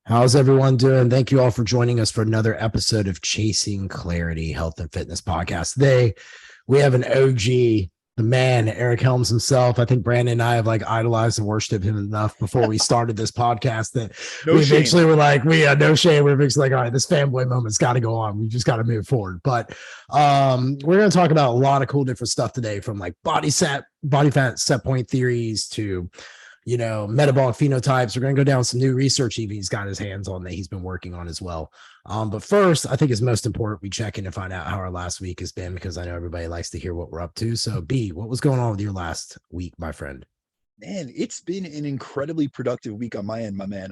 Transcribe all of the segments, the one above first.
How's everyone doing? Thank you all for joining us for another episode of Chasing Clarity Health and Fitness Podcast. Today, we have an OG, the man, Eric Helms himself. I think Brandon and I have like idolized and worshiped him enough before we started this podcast that we eventually were like, no shame. We're eventually like, all right, this fanboy moment's got to go on. We just got to move forward. But we're going to talk about a lot of cool different stuff today, from like body fat set point theories to metabolic phenotypes. We're going to go down some new research he's got his hands on that he's been working on as well. But first, I think it's most important we check in and find out how our last week has been, because I know everybody likes to hear what we're up to. So B, what was going on with your last week, my friend? Man, it's been an incredibly productive week on my end, my man.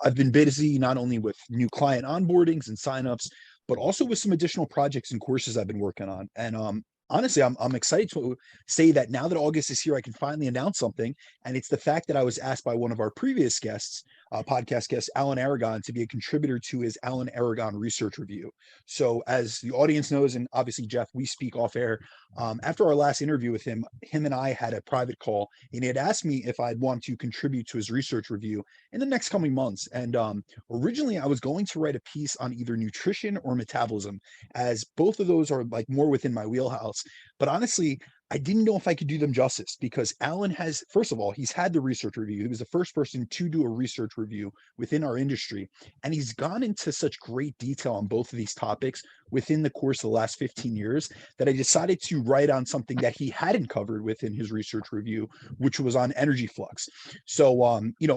I've been busy not only with new client onboardings and signups, but also with some additional projects and courses I've been working on. And honestly, I'm excited to say that now that August is here, I can finally announce something. And it's the fact that I was asked by one of our previous guests, podcast guest, Alan Aragon, to be a contributor to his Alan Aragon research review. So as the audience knows, and obviously, Jeff, we speak off air. After our last interview with him and I had a private call, and he had asked me if I'd want to contribute to his research review in the next coming months. And originally, I was going to write a piece on either nutrition or metabolism, as both of those are like more within my wheelhouse. But honestly, I didn't know if I could do them justice, because Alan has, first of all, he's had the research review. He was the first person to do a research review within our industry. And he's gone into such great detail on both of these topics within the course of the last 15 years that I decided to write on something that he hadn't covered within his research review, which was on energy flux. So,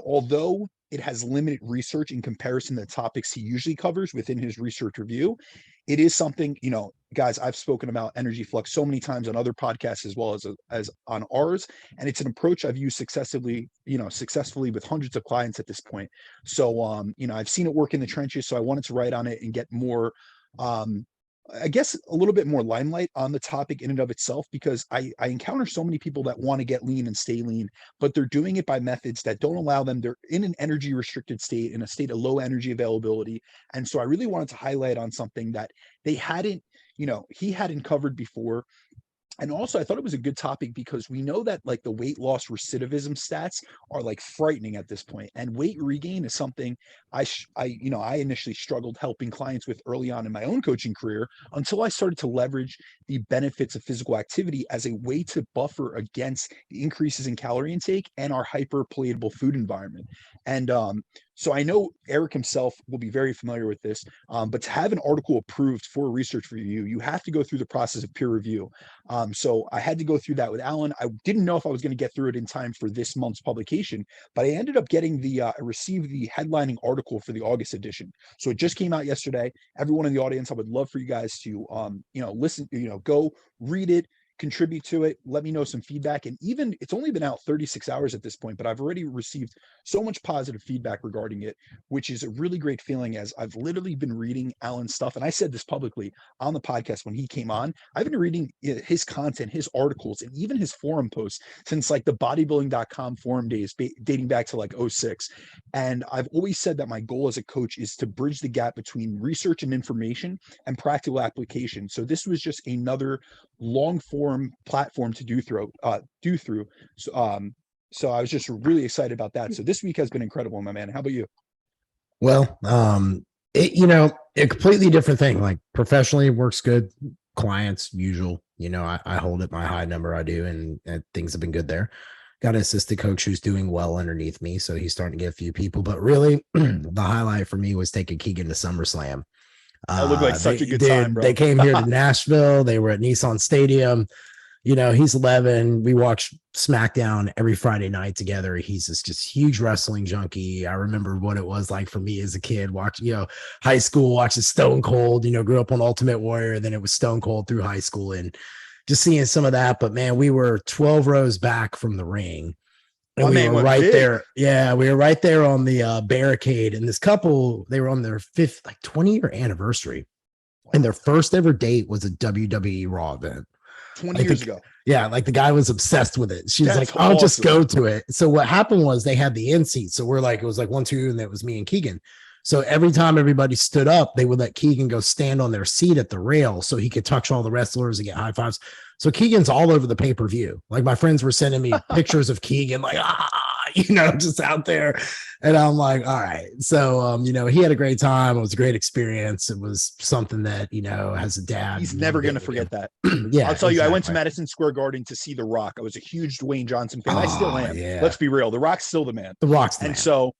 although it has limited research in comparison to the topics he usually covers within his research review, it is something, guys, I've spoken about energy flux so many times on other podcasts as well as on ours. And it's an approach I've used successfully with hundreds of clients at this point. So, I've seen it work in the trenches. So I wanted to write on it and get more, I guess, a little bit more limelight on the topic in and of itself, because I encounter so many people that want to get lean and stay lean, but they're doing it by methods that don't allow them. They're in an energy restricted state, in a state of low energy availability. And so I really wanted to highlight on something that he hadn't covered before. And also, I thought it was a good topic because we know that like the weight loss recidivism stats are like frightening at this point. And weight regain is something I initially struggled helping clients with early on in my own coaching career, until I started to leverage the benefits of physical activity as a way to buffer against the increases in calorie intake and our hyperpalatable food environment. And so I know Eric himself will be very familiar with this, but to have an article approved for research review, you have to go through the process of peer review. So I had to go through that with Alan. I didn't know if I was going to get through it in time for this month's publication, but I ended up getting I received the headlining article for the August edition. So it just came out yesterday. Everyone in the audience, I would love for you guys to, listen, go read it, contribute to it, let me know some feedback. And even it's only been out 36 hours at this point, but I've already received so much positive feedback regarding it, which is a really great feeling, as I've literally been reading Alan's stuff. And I said this publicly on the podcast when he came on. I've been reading his content, his articles, and even his forum posts since like the bodybuilding.com forum days, dating back to like 06. And I've always said that my goal as a coach is to bridge the gap between research and information and practical application. So this was just another long form platform to do through. So I was just really excited about that. So this week has been incredible, my man. How about you? Well, a completely different thing. Like professionally works good. Clients usual, I hold at my high number. I do. And things have been good there. Got an assistant coach who's doing well underneath me. So he's starting to get a few people, but really the highlight for me was taking Keegan to SummerSlam. That looked like such a good time, bro. They came here to Nashville. They were at Nissan Stadium. He's 11. We watch SmackDown every Friday night together. He's just huge wrestling junkie. I remember what it was like for me as a kid, watching, high school, watching Stone Cold, grew up on Ultimate Warrior. Then it was Stone Cold through high school and just seeing some of that. But man, we were 12 rows back from the ring. And we were right there. Yeah, we were right there on the barricade. And this couple, they were on their 20-year anniversary. Wow. And their first ever date was a WWE Raw event. 20 years ago. Yeah, like the guy was obsessed with it. She was like, I'll just go to it. So what happened was they had the in seat. So we're like, it was like 1, 2, and that was me and Keegan. So every time everybody stood up, they would let Keegan go stand on their seat at the rail so he could touch all the wrestlers and get high fives. So Keegan's all over the pay-per-view. Like my friends were sending me pictures of Keegan, like, just out there. And I'm like, all right. So, he had a great time. It was a great experience. It was something that, as a dad, he's never going to forget that. Yeah, I'll tell you, I went to exactly. Madison Square Garden to see The Rock. I was a huge Dwayne Johnson fan. I still Oh, am. yeah. Let's be real. The Rock's still the man. The Rock's the And man. so,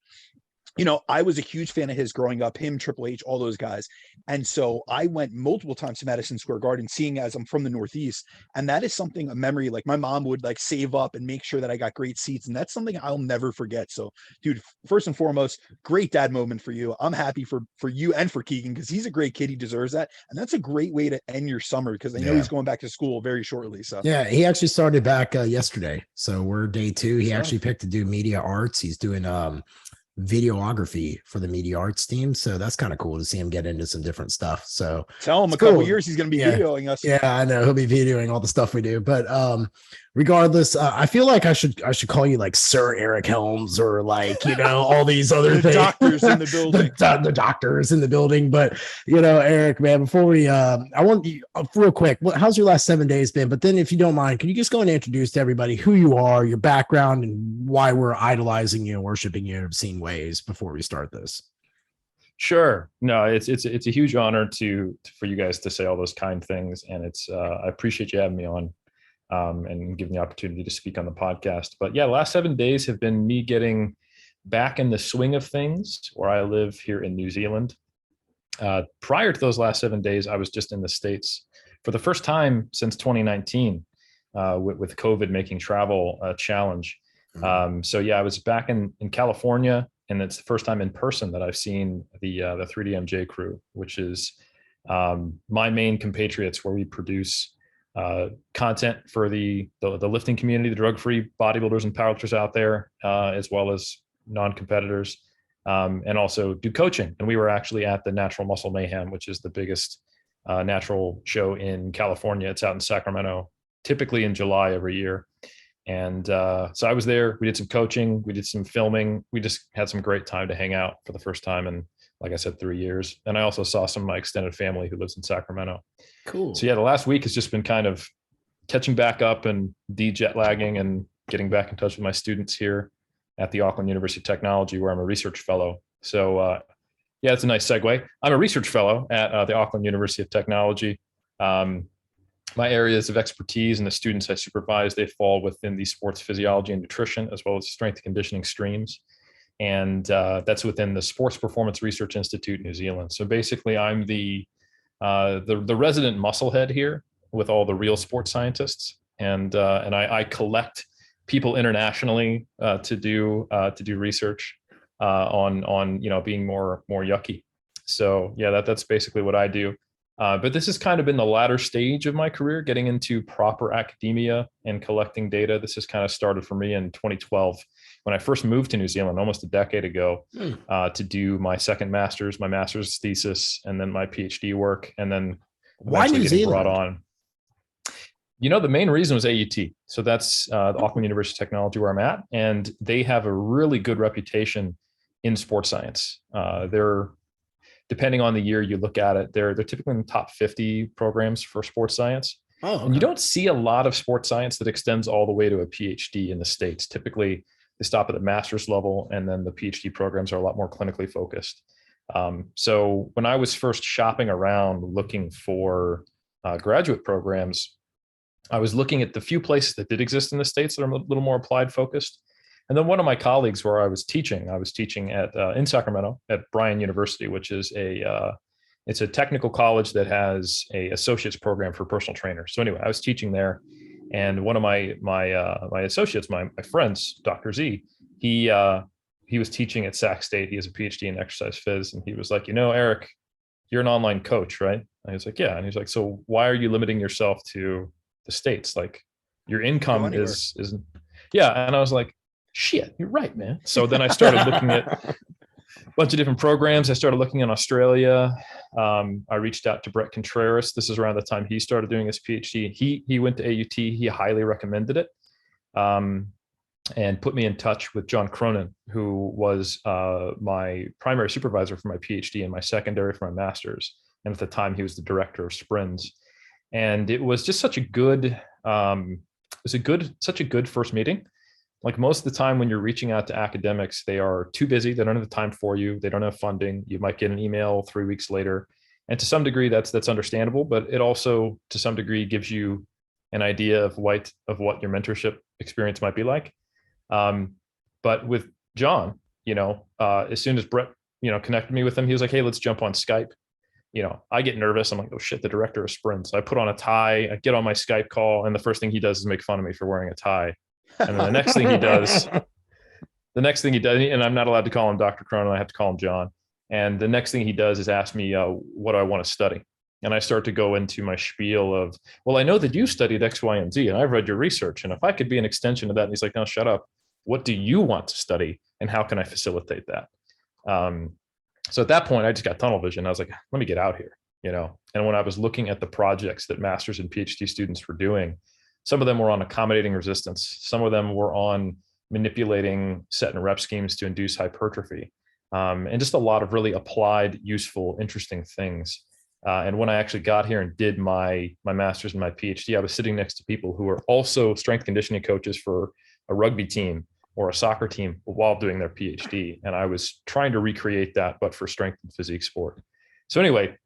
I was a huge fan of his growing up, him, Triple H, all those guys. And so I went multiple times to Madison Square Garden, seeing as I'm from the Northeast. And that is something, a memory, like my mom would like save up and make sure that I got great seats. And that's something I'll never forget. So, dude, first and foremost, great dad moment for you. I'm happy for you and for Keegan, because he's a great kid. He deserves that. And that's a great way to end your summer, because I know he's going back to school very shortly. So yeah, he actually started back yesterday. So we're day 2. He actually picked to do media arts. He's doing videography for the media arts team, so that's kind of cool to see him get into some different stuff. So tell him a couple years he's going to be videoing us. Yeah, I know he'll be videoing all the stuff we do, but regardless, I feel like I should call you like Sir Eric Helms, or like all these other the things. Doctors in the building. the doctors in the building. But Eric, man, before we I want you real quick, how's your last 7 days been? But then, if you don't mind, can you just go and introduce to everybody who you are, your background, and why we're idolizing you and worshiping you in obscene ways before we start this? Sure. No, it's a huge honor for you guys to say all those kind things, and I appreciate you having me on and giving the opportunity to speak on the podcast. But yeah, the last 7 days have been me getting back in the swing of things, where I live here in New Zealand. Prior to those last 7 days, I was just in the States for the first time since 2019, with COVID making travel a challenge. So yeah, I was back in California, and it's the first time in person that I've seen the 3DMJ crew, which is my main compatriots, where we produce content for the lifting community, the drug-free bodybuilders and powerlifters out there, as well as non-competitors, and also do coaching. And we were actually at the Natural Muscle Mayhem, which is the biggest natural show in California. It's out in Sacramento, typically in July every year. And so I was there. We did some coaching, we did some filming. We just had some great time to hang out for the first time in, like I said, 3 years. And I also saw some of my extended family who lives in Sacramento. Cool. So yeah, the last week has just been kind of catching back up and de-jet lagging and getting back in touch with my students here at the Auckland University of Technology, where I'm a research fellow. So yeah, it's a nice segue. I'm a research fellow at the Auckland University of Technology. My areas of expertise and the students I supervise, they fall within the sports physiology and nutrition, as well as strength and conditioning streams. And that's within the Sports Performance Research Institute, New Zealand. So basically, I'm the resident muscle head here with all the real sports scientists. And I collect people internationally to do research on being more yucky. So yeah, that's basically what I do. But this has kind of been the latter stage of my career, getting into proper academia and collecting data. This has kind of started for me in 2012, when I first moved to New Zealand almost a decade ago, to do my second master's, my master's thesis, and then my PhD work. And then why New Zealand? Brought on. The main reason was AUT. So that's the Auckland University of Technology, where I'm at. And they have a really good reputation in sports science. They're, depending on the year you look at it, they're typically in the top 50 programs for sports science. Oh, okay. And you don't see a lot of sports science that extends all the way to a PhD in the States. Typically, they stop at the master's level, and then the PhD programs are a lot more clinically focused. So when I was first shopping around looking for graduate programs, I was looking at the few places that did exist in the States that are a little more applied focused. And then one of my colleagues, where I was teaching at in Sacramento at Bryan University, which is it's a technical college that has a associate's program for personal trainers. So anyway, I was teaching there, and one of my associates, my friends, Dr. Z, he was teaching at Sac State. He has a PhD in exercise phys, and he was like, Eric, you're an online coach, right? And I was like, yeah. And he's like, so why are you limiting yourself to the States? Like, your income is yeah. And I was like, shit, you're right, man. So then I started looking at a bunch of different programs. I started looking in Australia. I reached out to Brett Contreras. This is around the time he started doing his PhD. He went to AUT. He highly recommended it, and put me in touch with John Cronin, who was my primary supervisor for my PhD and my secondary for my master's. And at the time, he was the director of SPRINS. And it was just such a good, such a good first meeting. like most of the time when you're reaching out to academics, they are too busy. They don't have the time for you. They don't have funding. You might get an email 3 weeks later. And to some degree, that's understandable, but it also, to some degree, gives you an idea of what your mentorship experience might be like. But with John, as soon as Brett, connected me with him, he was like, "Hey, let's jump on Skype." I get nervous. I'm like, "Oh shit, the director of sprints." I put on a tie, I get on my Skype call, and the first thing he does is make fun of me for wearing a tie. And then the next thing he does, and I'm not allowed to call him Dr. Cronin, I have to call him John. And the next thing he does is ask me, what do I want to study? And I start to go into my spiel of, well, I know that you studied X, Y, and Z, and I've read your research. And if I could be an extension of that, and he's like, "No, shut up. What do you want to study? And how can I facilitate that?" So at that point, I just got tunnel vision. I was like, let me get out here, And when I was looking at the projects that master's and PhD students were doing, some of them were on accommodating resistance. Some of them were on manipulating set and rep schemes to induce hypertrophy. And just a lot of really applied, useful, interesting things. And when I actually got here and did my master's and my PhD, I was sitting next to people who were also strength conditioning coaches for a rugby team or a soccer team while doing their PhD. And I was trying to recreate that, but for strength and physique sport. So anyway,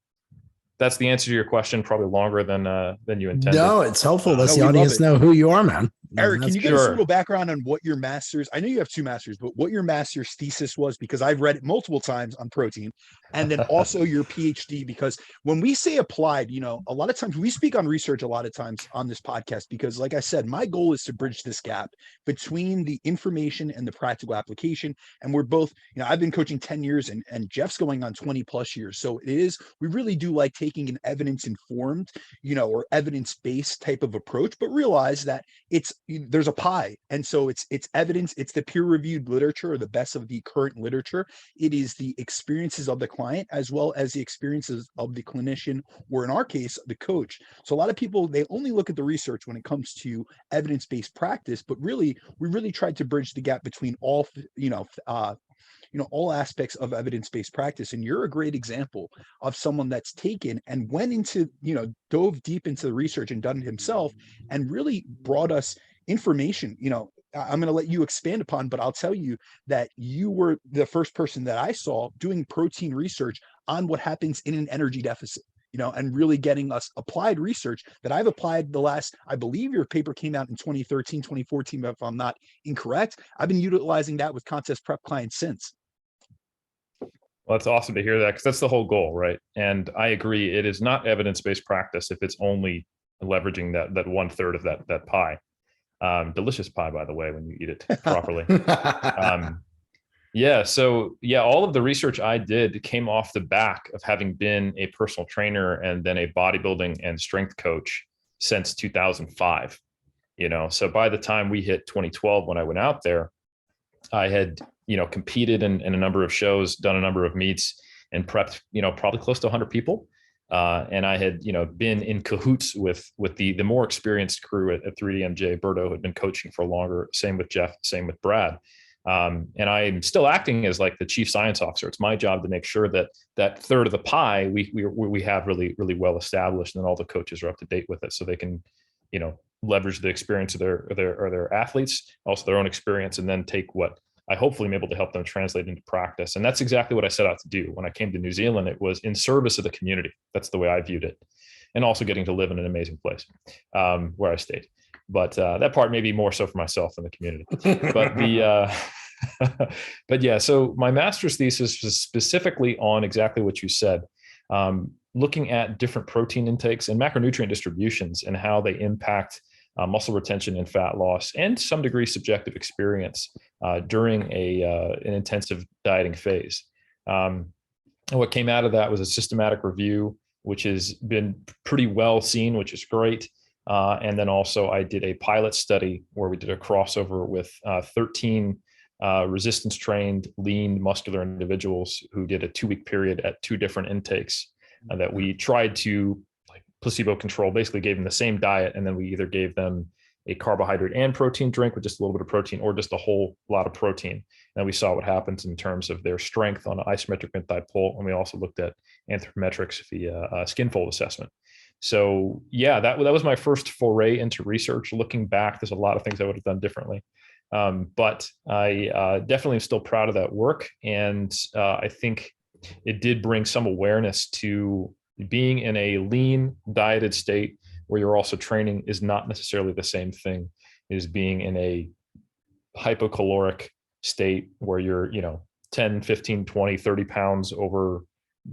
that's the answer to your question, probably longer than you intended. No, it's helpful. Let's No, the we audience know who you are, man. Eric, can you give us a Sure. little background on what your master's, I know you have 2 masters, but what your master's thesis was, because I've read it multiple times on protein, and then also your PhD, because when we say applied, a lot of times we speak on research a lot of times on this podcast, because like I said, my goal is to bridge this gap between the information and the practical application. And we're both, I've been coaching 10 years and Jeff's going on 20 plus years. So we really do like taking an evidence informed, or evidence-based type of approach, but realize that there's a pie. And so it's evidence, it's the peer-reviewed literature, or the best of the current literature. It is the experiences of the client as well as the experiences of the clinician, or in our case, the coach. So a lot of people, they only look at the research when it comes to evidence-based practice, but really, we really tried to bridge the gap between all, all aspects of evidence-based practice. And you're a great example of someone that's taken and went into, dove deep into the research and done it himself, and really brought us information. I'm going to let you expand upon, but I'll tell you that you were the first person that I saw doing protein research on what happens in an energy deficit, and really getting us applied research that I've applied I believe your paper came out in 2013, 2014, if I'm not incorrect. I've been utilizing that with contest prep clients since. Well, it's awesome to hear that, because that's the whole goal, right? And I agree, it is not evidence-based practice if it's only leveraging that 1/3 of that pie. Delicious pie, by the way, when you eat it properly. All of the research I did came off the back of having been a personal trainer and then a bodybuilding and strength coach since 2005. So by the time we hit 2012, when I went out there, I had competed in a number of shows, done a number of meets, and prepped probably close to 100 people. And I had been in cahoots with the more experienced crew at 3DMJ. Berto had been coaching for longer. Same with Jeff. Same with Brad. And I'm still acting as like the chief science officer. It's my job to make sure that 1/3 of the pie we have really, really well established, and then all the coaches are up to date with it, so they can leverage the experience of their athletes, also their own experience, and then take what I hopefully am able to help them translate into practice. And that's exactly what I set out to do. When I came to New Zealand, it was in service of the community. That's the way I viewed it. And also getting to live in an amazing place where I stayed. But that part may be more so for myself than the community. But so my master's thesis was specifically on exactly what you said, looking at different protein intakes and macronutrient distributions and how they impact muscle retention and fat loss, and to some degree subjective experience during an intensive dieting phase. And what came out of that was a systematic review, which has been pretty well seen, which is great. And then also I did a pilot study where we did a crossover with 13 resistance trained, lean, muscular individuals who did a 2-week period at 2 different intakes that we tried to placebo control, basically gave them the same diet. And then we either gave them a carbohydrate and protein drink with just a little bit of protein, or just a whole lot of protein. And we saw what happens in terms of their strength on an isometric thigh-pull. And we also looked at anthropometrics via skin fold assessment. So that was my first foray into research. Looking back, there's a lot of things I would have done differently. But I definitely am still proud of that work. And I think it did bring some awareness to being in a lean dieted state where you're also training is not necessarily the same thing as being in a hypocaloric state where you're, 10, 15, 20, 30 pounds over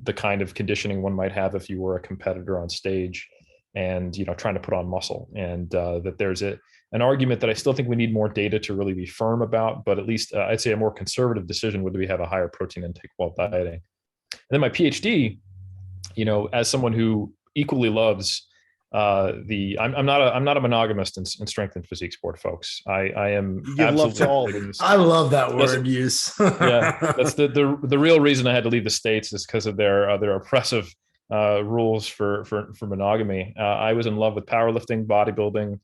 the kind of conditioning one might have if you were a competitor on stage and, trying to put on muscle. And that there's an argument that I still think we need more data to really be firm about, but at least I'd say a more conservative decision would be have a higher protein intake while dieting. And then my PhD, as someone who equally loves I'm not a monogamist in strength and physique sport, folks. I am You give love to all of them. I love that word use. Yeah, that's the real reason I had to leave the States is because of their oppressive rules for monogamy. I was in love with powerlifting, bodybuilding.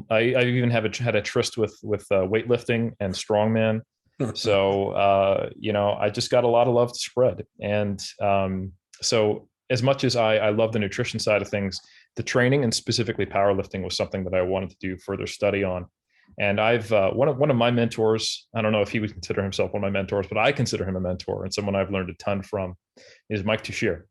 I even had a tryst with weightlifting and strongman. So I just got a lot of love to spread. And so as much as I love the nutrition side of things, the training and specifically powerlifting was something that I wanted to do further study on. And I've one of my mentors, I don't know if he would consider himself one of my mentors, but I consider him a mentor and someone I've learned a ton from, is Mike Tuchscherer,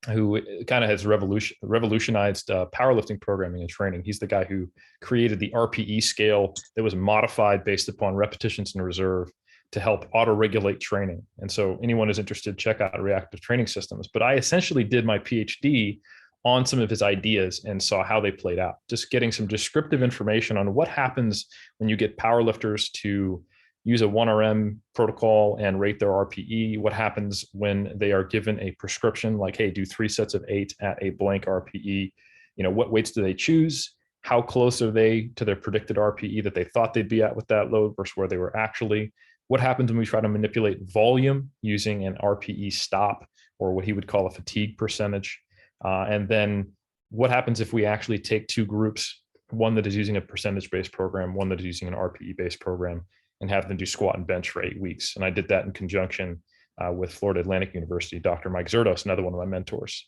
who kind of has revolutionized powerlifting programming and training. He's the guy who created the RPE scale that was modified based upon repetitions in reserve to help auto-regulate training. And so anyone who's interested, check out Reactive Training Systems. But I essentially did my PhD on some of his ideas and saw how they played out, just getting some descriptive information on what happens when you get powerlifters to use a 1RM protocol and rate their RPE, what happens when they are given a prescription like, hey, do 3 sets of 8 at a blank RPE, what weights do they choose? How close are they to their predicted RPE that they thought they'd be at with that load versus where they were actually? What happens when we try to manipulate volume using an RPE stop, or what he would call a fatigue percentage? And then what happens if we actually take 2 groups, one that is using a percentage-based program, one that is using an RPE-based program, and have them do squat and bench for 8 weeks? And I did that in conjunction with Florida Atlantic University, Dr. Mike Zerdos, another one of my mentors.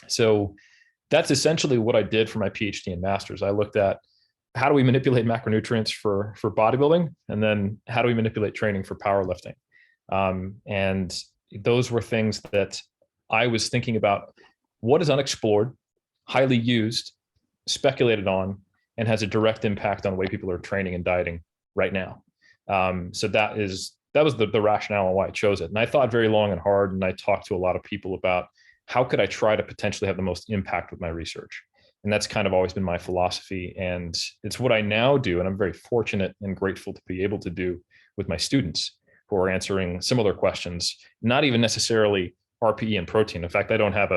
So that's essentially what I did for my PhD and master's. I looked at how do we manipulate macronutrients for bodybuilding, and then how do we manipulate training for powerlifting? And those were things that I was thinking about. What is unexplored, highly used, speculated on, and has a direct impact on the way people are training and dieting right now? So that was the rationale on why I chose it. And I thought very long and hard, and I talked to a lot of people about how could I try to potentially have the most impact with my research. And that's kind of always been my philosophy. And it's what I now do. And I'm very fortunate and grateful to be able to do with my students who are answering similar questions, not even necessarily RPE and protein. In fact, I don't have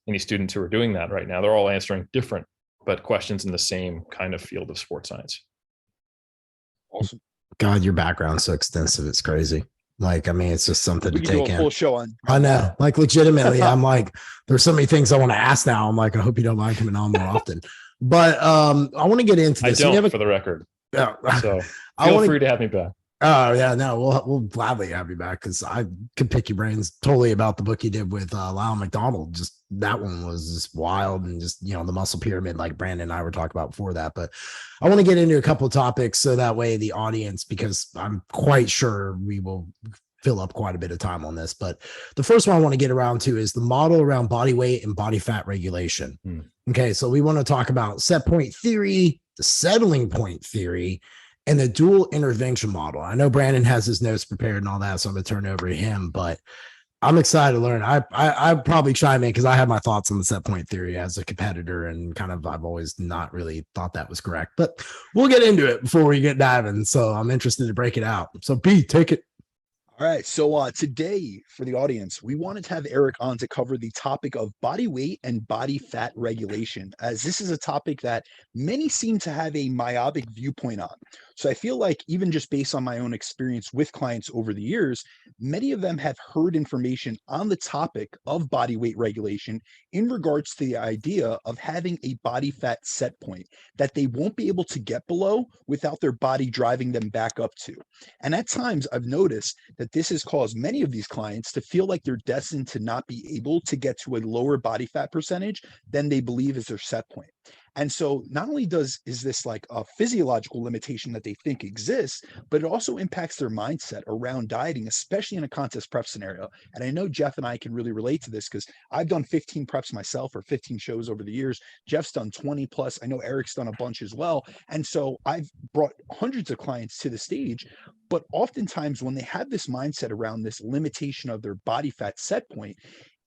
any students who are doing that right now. They're all answering different, but questions in the same kind of field of sports science. Awesome. God, your background's so extensive. It's crazy. Like, I mean, it's just something We to can do take a in. full show on. I know, like legitimately, I'm like, there's so many things I want to ask now. I'm like, I hope you don't mind coming on more often. But I want to get into this. I don't, for the record. Yeah. So feel free to have me back. Oh yeah, no, we'll gladly have you back because I could pick your brains totally about the book you did with Lyle McDonald. Just that one was just wild, and just the muscle pyramid, like Brandon and I were talking about before that. But I want to get into a couple of topics so that way the audience, because I'm quite sure we will fill up quite a bit of time on this. But the first one I want to get around to is the model around body weight and body fat regulation. Okay, so we want to talk about set point theory, the settling point theory, and the dual intervention model. I know Brandon has his notes prepared and all that, so I'm going to turn it over to him, but I'm excited to learn. I probably chime in because I have my thoughts on the set point theory as a competitor, and kind of I've always not really thought that was correct, but we'll get into it before we get diving. So I'm interested to break it out. So B, take it. All right. So today for the audience, we wanted to have Eric on to cover the topic of body weight and body fat regulation, as this is a topic that many seem to have a myopic viewpoint on. So I feel like even just based on my own experience with clients over the years, many of them have heard information on the topic of body weight regulation in regards to the idea of having a body fat set point that they won't be able to get below without their body driving them back up to. And at times I've noticed that this has caused many of these clients to feel like they're destined to not be able to get to a lower body fat percentage than they believe is their set point. And so not only is this like a physiological limitation that they think exists, but it also impacts their mindset around dieting, especially in a contest prep scenario. And I know Jeff and I can really relate to this because I've done 15 preps myself, or 15 shows over the years. Jeff's done 20 plus. I know Eric's done a bunch as well. And so I've brought hundreds of clients to the stage, but oftentimes when they have this mindset around this limitation of their body fat set point,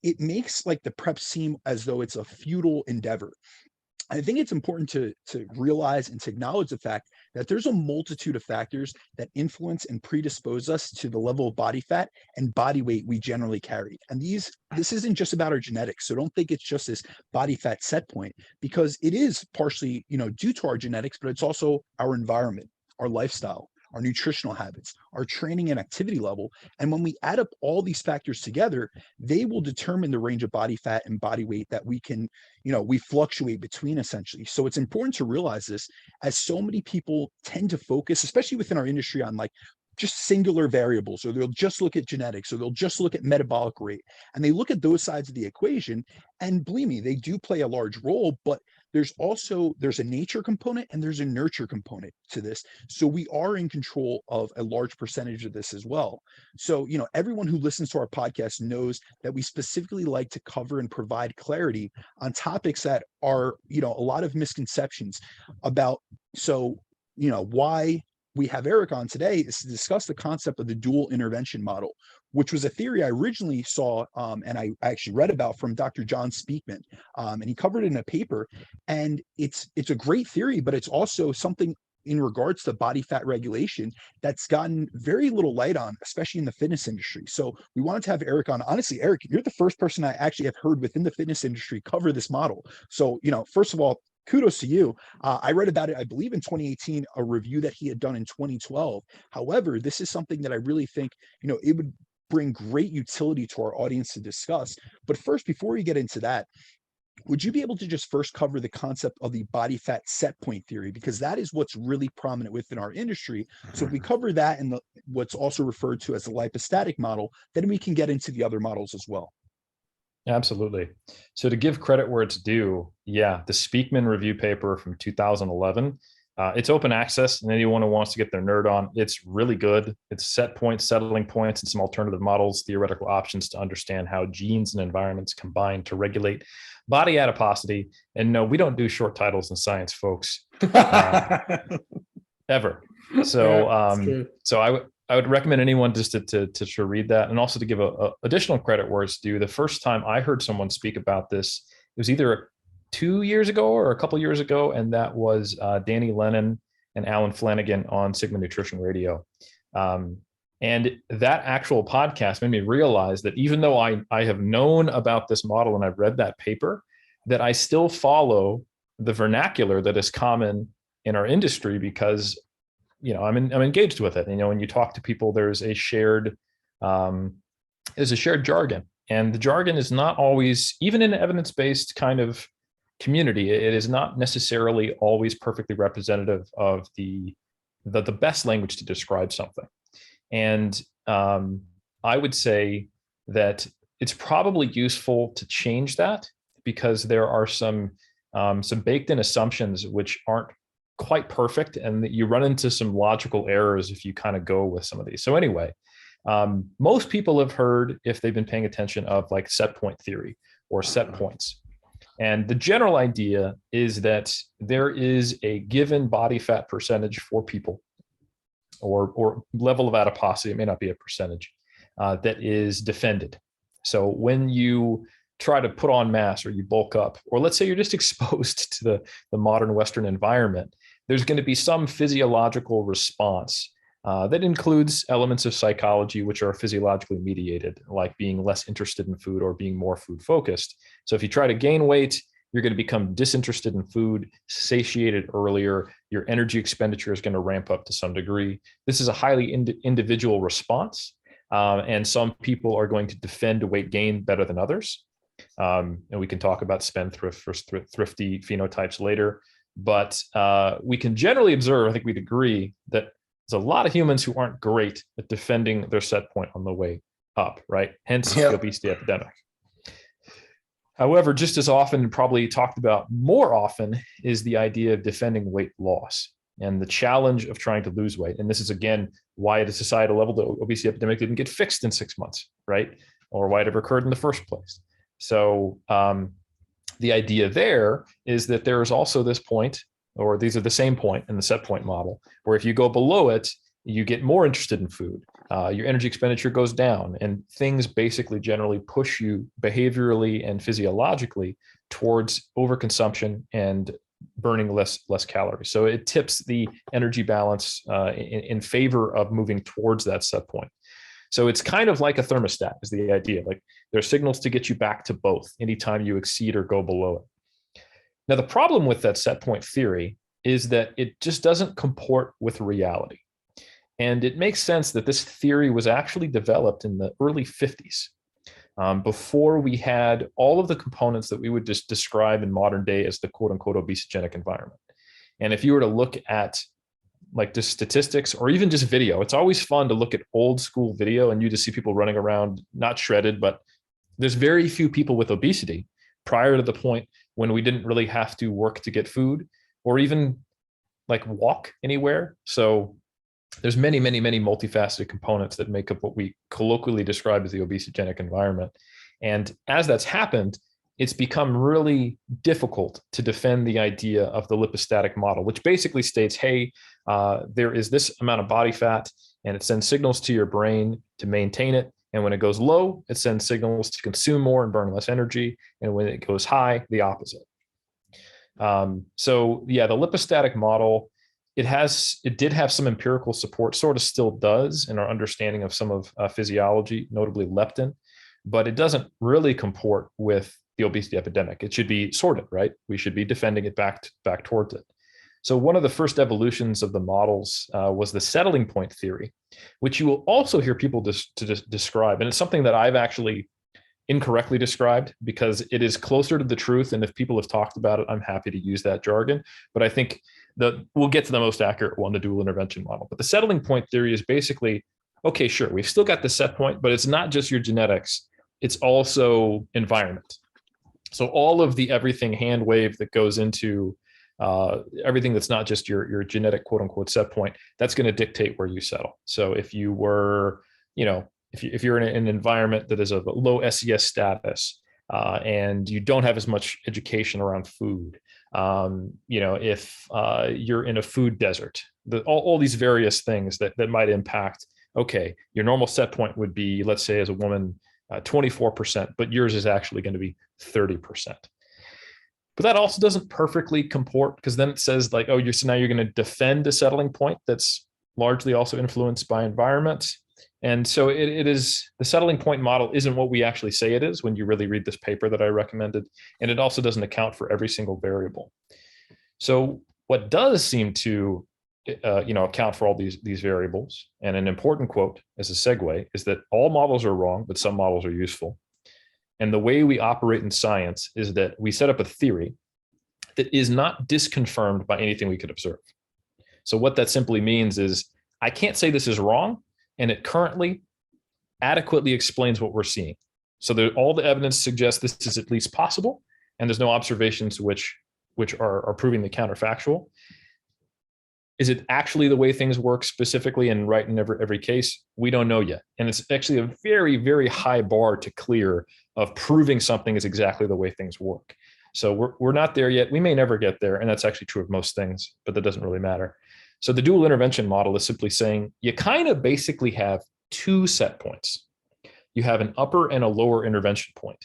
it makes like the prep seem as though it's a futile endeavor. I think it's important to realize and to acknowledge the fact that there's a multitude of factors that influence and predispose us to the level of body fat and body weight we generally carry. And this isn't just about our genetics. So don't think it's just this body fat set point, because it is partially, due to our genetics, but it's also our environment, our lifestyle, our nutritional habits, our training and activity level. And when we add up all these factors together, they will determine the range of body fat and body weight that we can, we fluctuate between, essentially. So it's important to realize this, as so many people tend to focus, especially within our industry, on like just singular variables, or they'll just look at genetics, or they'll just look at metabolic rate. And they look at those sides of the equation, and believe me, they do play a large role, but there's a nature component and there's a nurture component to this. So we are in control of a large percentage of this as well. So, everyone who listens to our podcast knows that we specifically like to cover and provide clarity on topics that are, a lot of misconceptions about. So, why we have Eric on today is to discuss the concept of the dual intervention model, which was a theory I originally saw, and I actually read about from Dr. John Speakman, and he covered it in a paper. And it's a great theory, but it's also something in regards to body fat regulation that's gotten very little light on, especially in the fitness industry. So we wanted to have Eric on. Honestly, Eric, you're the first person I actually have heard within the fitness industry cover this model. So, first of all, kudos to you. I read about it, I believe in 2018, a review that he had done in 2012. However, this is something that I really think, it would bring great utility to our audience to discuss. But first, before we get into that, would you be able to just first cover the concept of the body fat set point theory? Because that is what's really prominent within our industry. So if we cover that and what's also referred to as the lipostatic model, then we can get into the other models as well. Absolutely. So to give credit where it's due, the Speakman review paper from 2011, it's open access, and anyone who wants to get their nerd on, it's really good. It's set points, settling points, and some alternative models, theoretical options to understand how genes and environments combine to regulate body adiposity. And no, we don't do short titles in science, folks, ever. So, I would recommend anyone just to read that, and also to give a additional credit where it's due. The first time I heard someone speak about this, it was either 2 years ago or a couple years ago, and that was Danny Lennon and Alan Flanagan on Sigma Nutrition Radio. And that actual podcast made me realize that even though I have known about this model and I've read that paper, that I still follow the vernacular that is common in our industry, because I'm engaged with it. When you talk to people, there's a shared jargon, and the jargon is not always, even in an evidence-based kind of community, it is not necessarily always perfectly representative of the best language to describe something. And I would say that it's probably useful to change that, because there are some baked-in assumptions which aren't quite perfect, and that you run into some logical errors if you kind of go with some of these. So anyway, most people have heard, if they've been paying attention, of like set point theory or set points. And the general idea is that there is a given body fat percentage for people, or level of adiposity, it may not be a percentage, that is defended. So when you try to put on mass, or you bulk up, or let's say you're just exposed to the modern Western environment, there's going to be some physiological response that includes elements of psychology, which are physiologically mediated, like being less interested in food or being more food focused. So if you try to gain weight, you're going to become disinterested in food, satiated earlier. Your energy expenditure is going to ramp up to some degree. This is a highly individual response, and some people are going to defend weight gain better than others. And we can talk about spendthrift versus thrifty phenotypes later. But we can generally observe, I think we'd agree, that there's a lot of humans who aren't great at defending their set point on the way up, right? Hence the obesity epidemic. However, just as often, and probably talked about more often, is the idea of defending weight loss and the challenge of trying to lose weight. And this is, again, why at a societal level, the obesity epidemic didn't get fixed in 6 months, right? Or why it ever occurred in the first place. So the idea there is that there is also this point, or these are the same point in the set point model, where if you go below it, you get more interested in food. Your energy expenditure goes down, and things basically generally push you behaviorally and physiologically towards overconsumption and burning less calories. So it tips the energy balance in favor of moving towards that set point. So it's kind of like a thermostat is the idea. Like there are signals to get you back to both anytime you exceed or go below it. Now, the problem with that set point theory is that it just doesn't comport with reality. And it makes sense that this theory was actually developed in the early 50s, before we had all of the components that we would just describe in modern day as the quote unquote obesogenic environment. And if you were to look at like just statistics or even just video, it's always fun to look at old school video and you just see people running around, not shredded, but there's very few people with obesity prior to the point when we didn't really have to work to get food or even like walk anywhere. So there's many multifaceted components that make up what we colloquially describe as the obesogenic environment. And as that's happened, it's become really difficult to defend the idea of the lipostatic model, which basically states, hey, there is this amount of body fat and it sends signals to your brain to maintain it. And when it goes low, it sends signals to consume more and burn less energy. And when it goes high, the opposite. So yeah, the lipostatic model, it did have some empirical support, sort of still does in our understanding of some of physiology, notably leptin, but it doesn't really comport with the obesity epidemic. It should be sorted, right? We should be defending it back towards it. So one of the first evolutions of the models was the settling point theory, which you will also hear people describe. And it's something that I've actually incorrectly described because it is closer to the truth. And if people have talked about it, I'm happy to use that jargon. But I think we'll get to the most accurate one, the dual intervention model. But the settling point theory is basically, okay, sure, we've still got the set point, but it's not just your genetics, it's also environment. So all of the everything hand wave that goes into everything that's not just your genetic quote unquote set point, that's going to dictate where you settle. So if you were, if you're in an environment that is of a low SES status and you don't have as much education around food, if you're in a food desert, all these various things that might impact, okay, your normal set point would be, let's say as a woman, 24%, but yours is actually going to be 30%. But that also doesn't perfectly comport because then it says like, oh, so now you're going to defend a settling point that's largely also influenced by environment. And so it is, the settling point model isn't what we actually say it is when you really read this paper that I recommended. And it also doesn't account for every single variable. So what does seem to account for all these variables, and an important quote as a segue, is that all models are wrong, but some models are useful. And the way we operate in science is that we set up a theory that is not disconfirmed by anything we could observe. So what that simply means is I can't say this is wrong, and it currently adequately explains what we're seeing. So all the evidence suggests this is at least possible, and there's no observations which are proving the counterfactual. Is it actually the way things work specifically and right in every case? We don't know yet. And it's actually a very, very high bar to clear of proving something is exactly the way things work. So we're not there yet. We may never get there. And that's actually true of most things, but that doesn't really matter. So the dual intervention model is simply saying you kind of basically have two set points. You have an upper and a lower intervention point.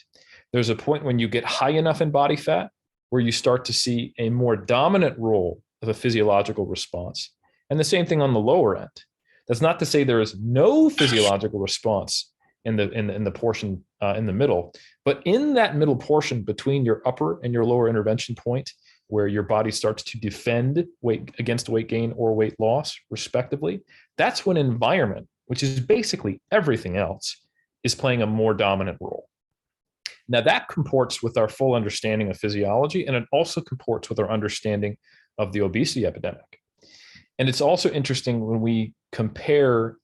There's a point when you get high enough in body fat where you start to see a more dominant role of a physiological response. And the same thing on the lower end. That's not to say there is no physiological response in the portion in the middle, but in that middle portion between your upper and your lower intervention point, where your body starts to defend weight against weight gain or weight loss, respectively, that's when environment, which is basically everything else, is playing a more dominant role. Now that comports with our full understanding of physiology, and it also comports with our understanding of the obesity epidemic. And it's also interesting when we compare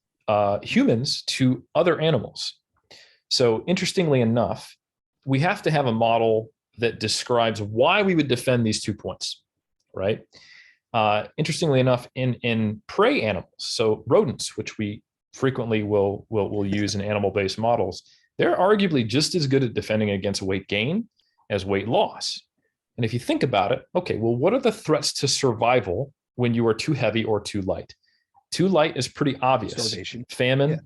humans to other animals. So interestingly enough, we have to have a model that describes why we would defend these 2 points, right? Interestingly enough, in prey animals, so rodents, which we frequently will use in animal-based models, they're arguably just as good at defending against weight gain as weight loss. And if you think about it, okay, well, what are the threats to survival when you are too heavy or too light? Too light is pretty obvious. Starvation. Famine, Yeah.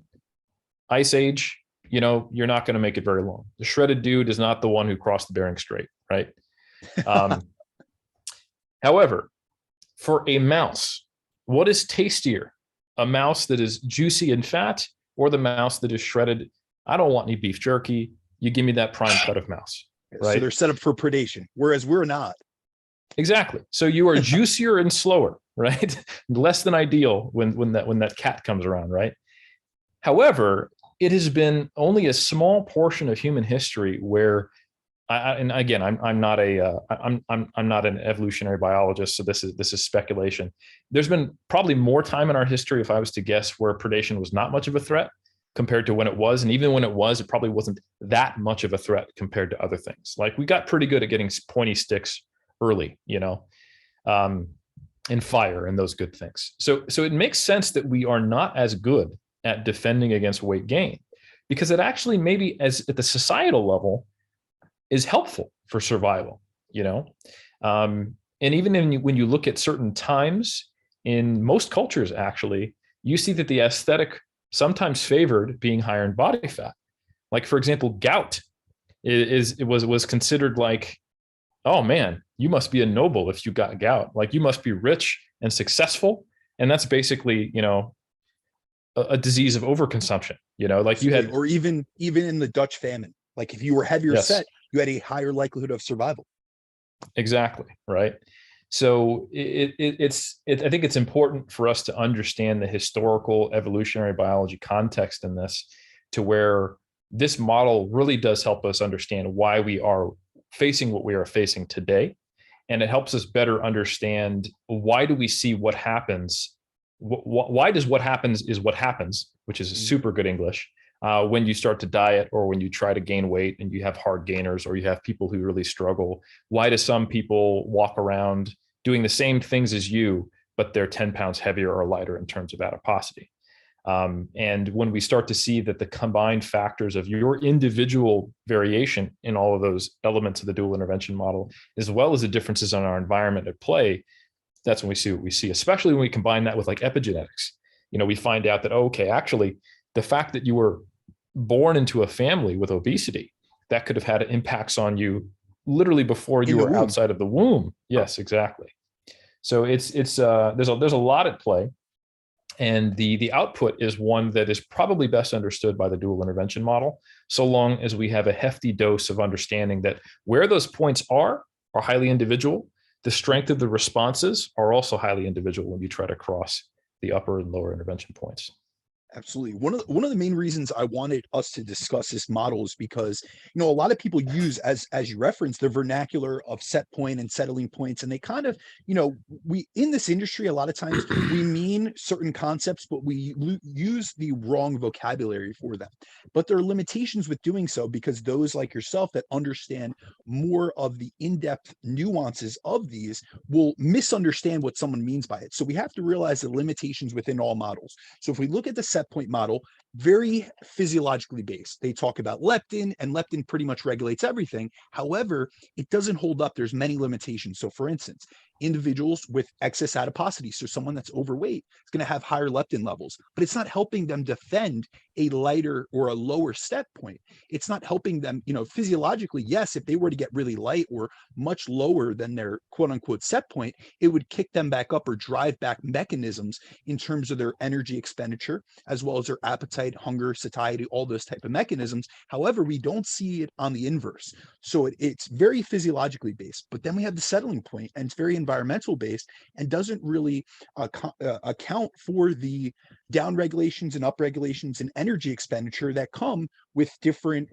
ice age, you're not going to make it very long. The shredded dude is not the one who crossed the Bering Strait, right? However, for a mouse, what is tastier? A mouse that is juicy and fat, or the mouse that is shredded? I don't want any beef jerky. You give me that prime cut of mouse, right? So they're set up for predation, whereas we're not. Exactly. So you are juicier and slower, right? Less than ideal when that cat comes around, right? However, it has been only a small portion of human history where, I'm not an evolutionary biologist, so this is speculation. There's been probably more time in our history, if I was to guess, where predation was not much of a threat compared to when it was, and even when it was, it probably wasn't that much of a threat compared to other things. Like, we got pretty good at getting pointy sticks early, and fire and those good things. So it makes sense that we are not as good at defending against weight gain, because it actually maybe at the societal level is helpful for survival, and even when you look at certain times in most cultures, actually, you see that the aesthetic sometimes favored being higher in body fat. Like, for example, gout was considered like, oh man, you must be a noble if you got gout. Like, you must be rich and successful. And that's basically, a disease of overconsumption, like you had, or even in the Dutch famine, like if you were heavier set, you had a higher likelihood of survival. Exactly. Right. So I think it's important for us to understand the historical evolutionary biology context in this, to where this model really does help us understand why we are facing what we are facing today. And it helps us better understand, why do we see what happens? Why does what happens is what happens, which is super good English, when you start to diet, or when you try to gain weight and you have hard gainers, or you have people who really struggle. Why do some people walk around doing the same things as you, but they're 10 pounds heavier or lighter in terms of adiposity? And when we start to see that the combined factors of your individual variation in all of those elements of the dual intervention model, as well as the differences in our environment at play, that's when we see what we see, especially when we combine that with like epigenetics. We find out that, okay, actually, the fact that you were born into a family with obesity, that could have had impacts on you literally before you were outside of the womb. Yes, exactly. So there's a lot at play. And the output is one that is probably best understood by the dual intervention model, so long as we have a hefty dose of understanding that where those points are highly individual. The strength of the responses are also highly individual when you try to cross the upper and lower intervention points. Absolutely. One of the main reasons I wanted us to discuss this model is because, a lot of people use, as you referenced, the vernacular of set point and settling points. And they kind of, we in this industry, a lot of times we mean certain concepts, but we use the wrong vocabulary for them. But there are limitations with doing so, because those like yourself that understand more of the in-depth nuances of these will misunderstand what someone means by it. So we have to realize the limitations within all models. So if we look at the set point model, very physiologically based. They talk about leptin, and leptin pretty much regulates everything. However, it doesn't hold up. There's many limitations. So for instance, individuals with excess adiposity, so someone that's overweight, is going to have higher leptin levels, but it's not helping them defend a lighter or a lower set point. It's not helping them, physiologically. Yes, if they were to get really light or much lower than their quote unquote set point, it would kick them back up or drive back mechanisms in terms of their energy expenditure, as well as their appetite, hunger, satiety, all those type of mechanisms. However, we don't see it on the inverse. So it's very physiologically based, but then we have the settling point, and it's very environmental based, and doesn't really account for the down regulations and up regulations and energy expenditure that come with different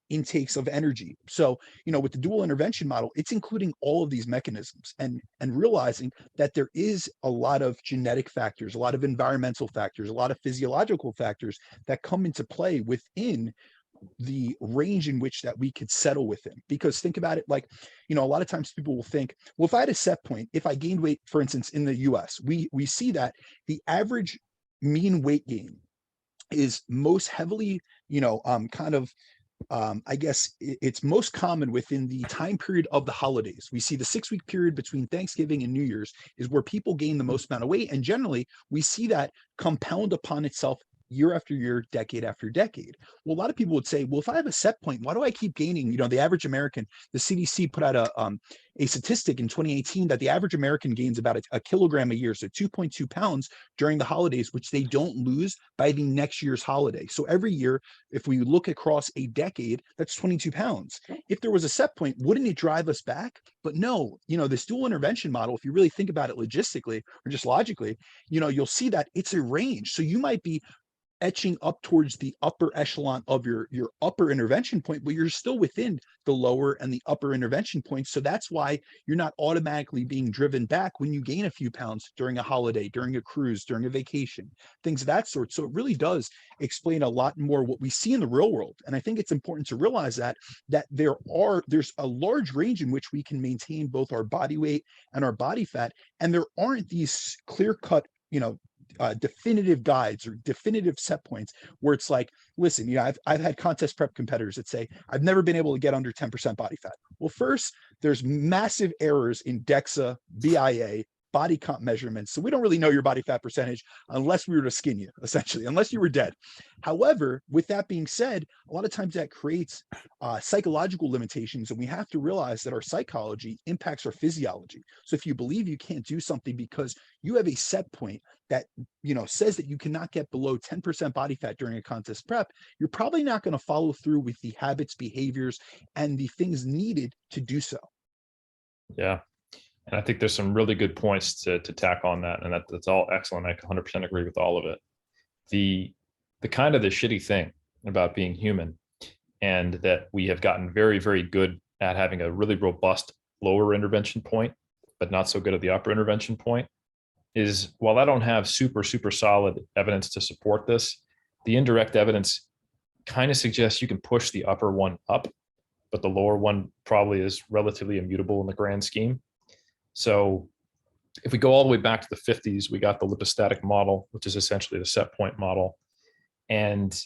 intakes of energy. So, with the dual intervention model, it's including all of these mechanisms and realizing that there is a lot of genetic factors, a lot of environmental factors, a lot of physiological factors that come into play within the range in which that we could settle within. Because think about it, like, a lot of times people will think, well, if I had a set point, if I gained weight, for instance, in the US, we see that the average mean weight gain is most heavily, I guess it's most common within the time period of the holidays. We see the 6-week period between Thanksgiving and New Year's is where people gain the most amount of weight. And generally, we see that compound upon itself year after year, decade after decade. Well, a lot of people would say, well, if I have a set point, why do I keep gaining? The average American, the CDC put out a statistic in 2018 that the average American gains about a kilogram a year, so 2.2 pounds during the holidays, which they don't lose by the next year's holiday. So every year, if we look across a decade, that's 22 pounds. If there was a set point, wouldn't it drive us back? But no, this dual intervention model, if you really think about it logistically or just logically, you'll see that it's a range. So you might be etching up towards the upper echelon of your upper intervention point, but you're still within the lower and the upper intervention points. So that's why you're not automatically being driven back when you gain a few pounds during a holiday, during a cruise, during a vacation, things of that sort. So it really does explain a lot more what we see in the real world. And I think it's important to realize that there's a large range in which we can maintain both our body weight and our body fat. And there aren't these clear-cut, definitive guides or definitive set points where it's like, listen, I've had contest prep competitors that say, I've never been able to get under 10% body fat. Well, first, there's massive errors in DEXA, BIA, body comp measurements. So we don't really know your body fat percentage unless we were to skin you, essentially, unless you were dead. However, with that being said, a lot of times that creates psychological limitations, and we have to realize that our psychology impacts our physiology. So if you believe you can't do something because you have a set point that says that you cannot get below 10% body fat during a contest prep, you're probably not going to follow through with the habits, behaviors, and the things needed to do so. Yeah. And I think there's some really good points to tack on that. And that's all excellent. I 100% agree with all of it. The kind of the shitty thing about being human, and that we have gotten very, very good at having a really robust lower intervention point, but not so good at the upper intervention point, is while I don't have super, super solid evidence to support this, the indirect evidence kind of suggests you can push the upper one up, but the lower one probably is relatively immutable in the grand scheme. So if we go all the way back to the 50s, we got the lipostatic model, which is essentially the set point model. And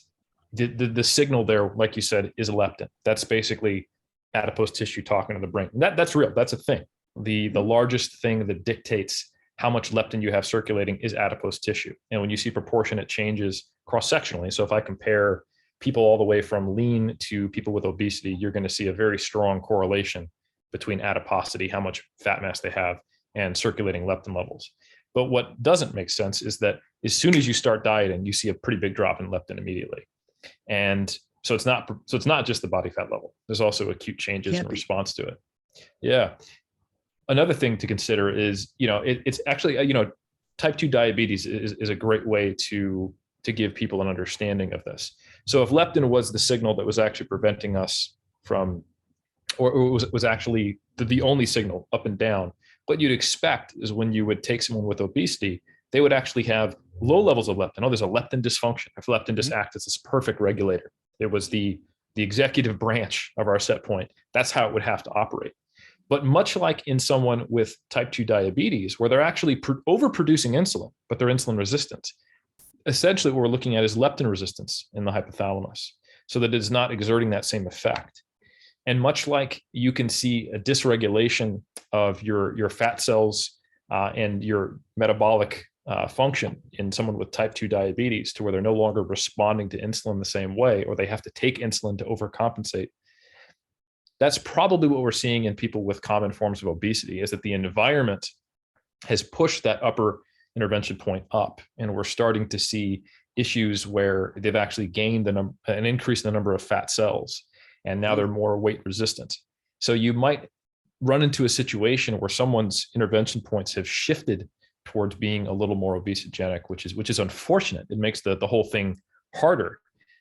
the signal there, like you said, is leptin. That's basically adipose tissue talking to the brain. That's real. That's a thing. The largest thing that dictates how much leptin you have circulating is adipose tissue. And when you see proportionate changes cross-sectionally, so if I compare people all the way from lean to people with obesity, you're going to see a very strong correlation between adiposity, how much fat mass they have, and circulating leptin levels. But what doesn't make sense is that as soon as you start dieting, you see a pretty big drop in leptin immediately. And so it's not just the body fat level. There's also acute changes in response to it. Yeah. Another thing to consider is, it's actually, type 2 diabetes is a great way to give people an understanding of this. So if leptin was the signal that was actually preventing us from, or was actually the only signal up and down, what you'd expect is when you would take someone with obesity, they would actually have low levels of leptin. Oh, there's a leptin dysfunction. If leptin just acts as this perfect regulator, it was the executive branch of our set point. That's how it would have to operate. But much like in someone with type 2 diabetes, where they're actually overproducing insulin, but they're insulin resistant, essentially what we're looking at is leptin resistance in the hypothalamus, so that it's not exerting that same effect. And much like you can see a dysregulation of your fat cells and your metabolic function in someone with type 2 diabetes, to where they're no longer responding to insulin the same way, or they have to take insulin to overcompensate. That's probably what we're seeing in people with common forms of obesity, is that the environment has pushed that upper intervention point up, and we're starting to see issues where they've actually gained an increase in the number of fat cells, and now they're more weight resistant. So you might run into a situation where someone's intervention points have shifted towards being a little more obesogenic, which is unfortunate. It makes the whole thing harder,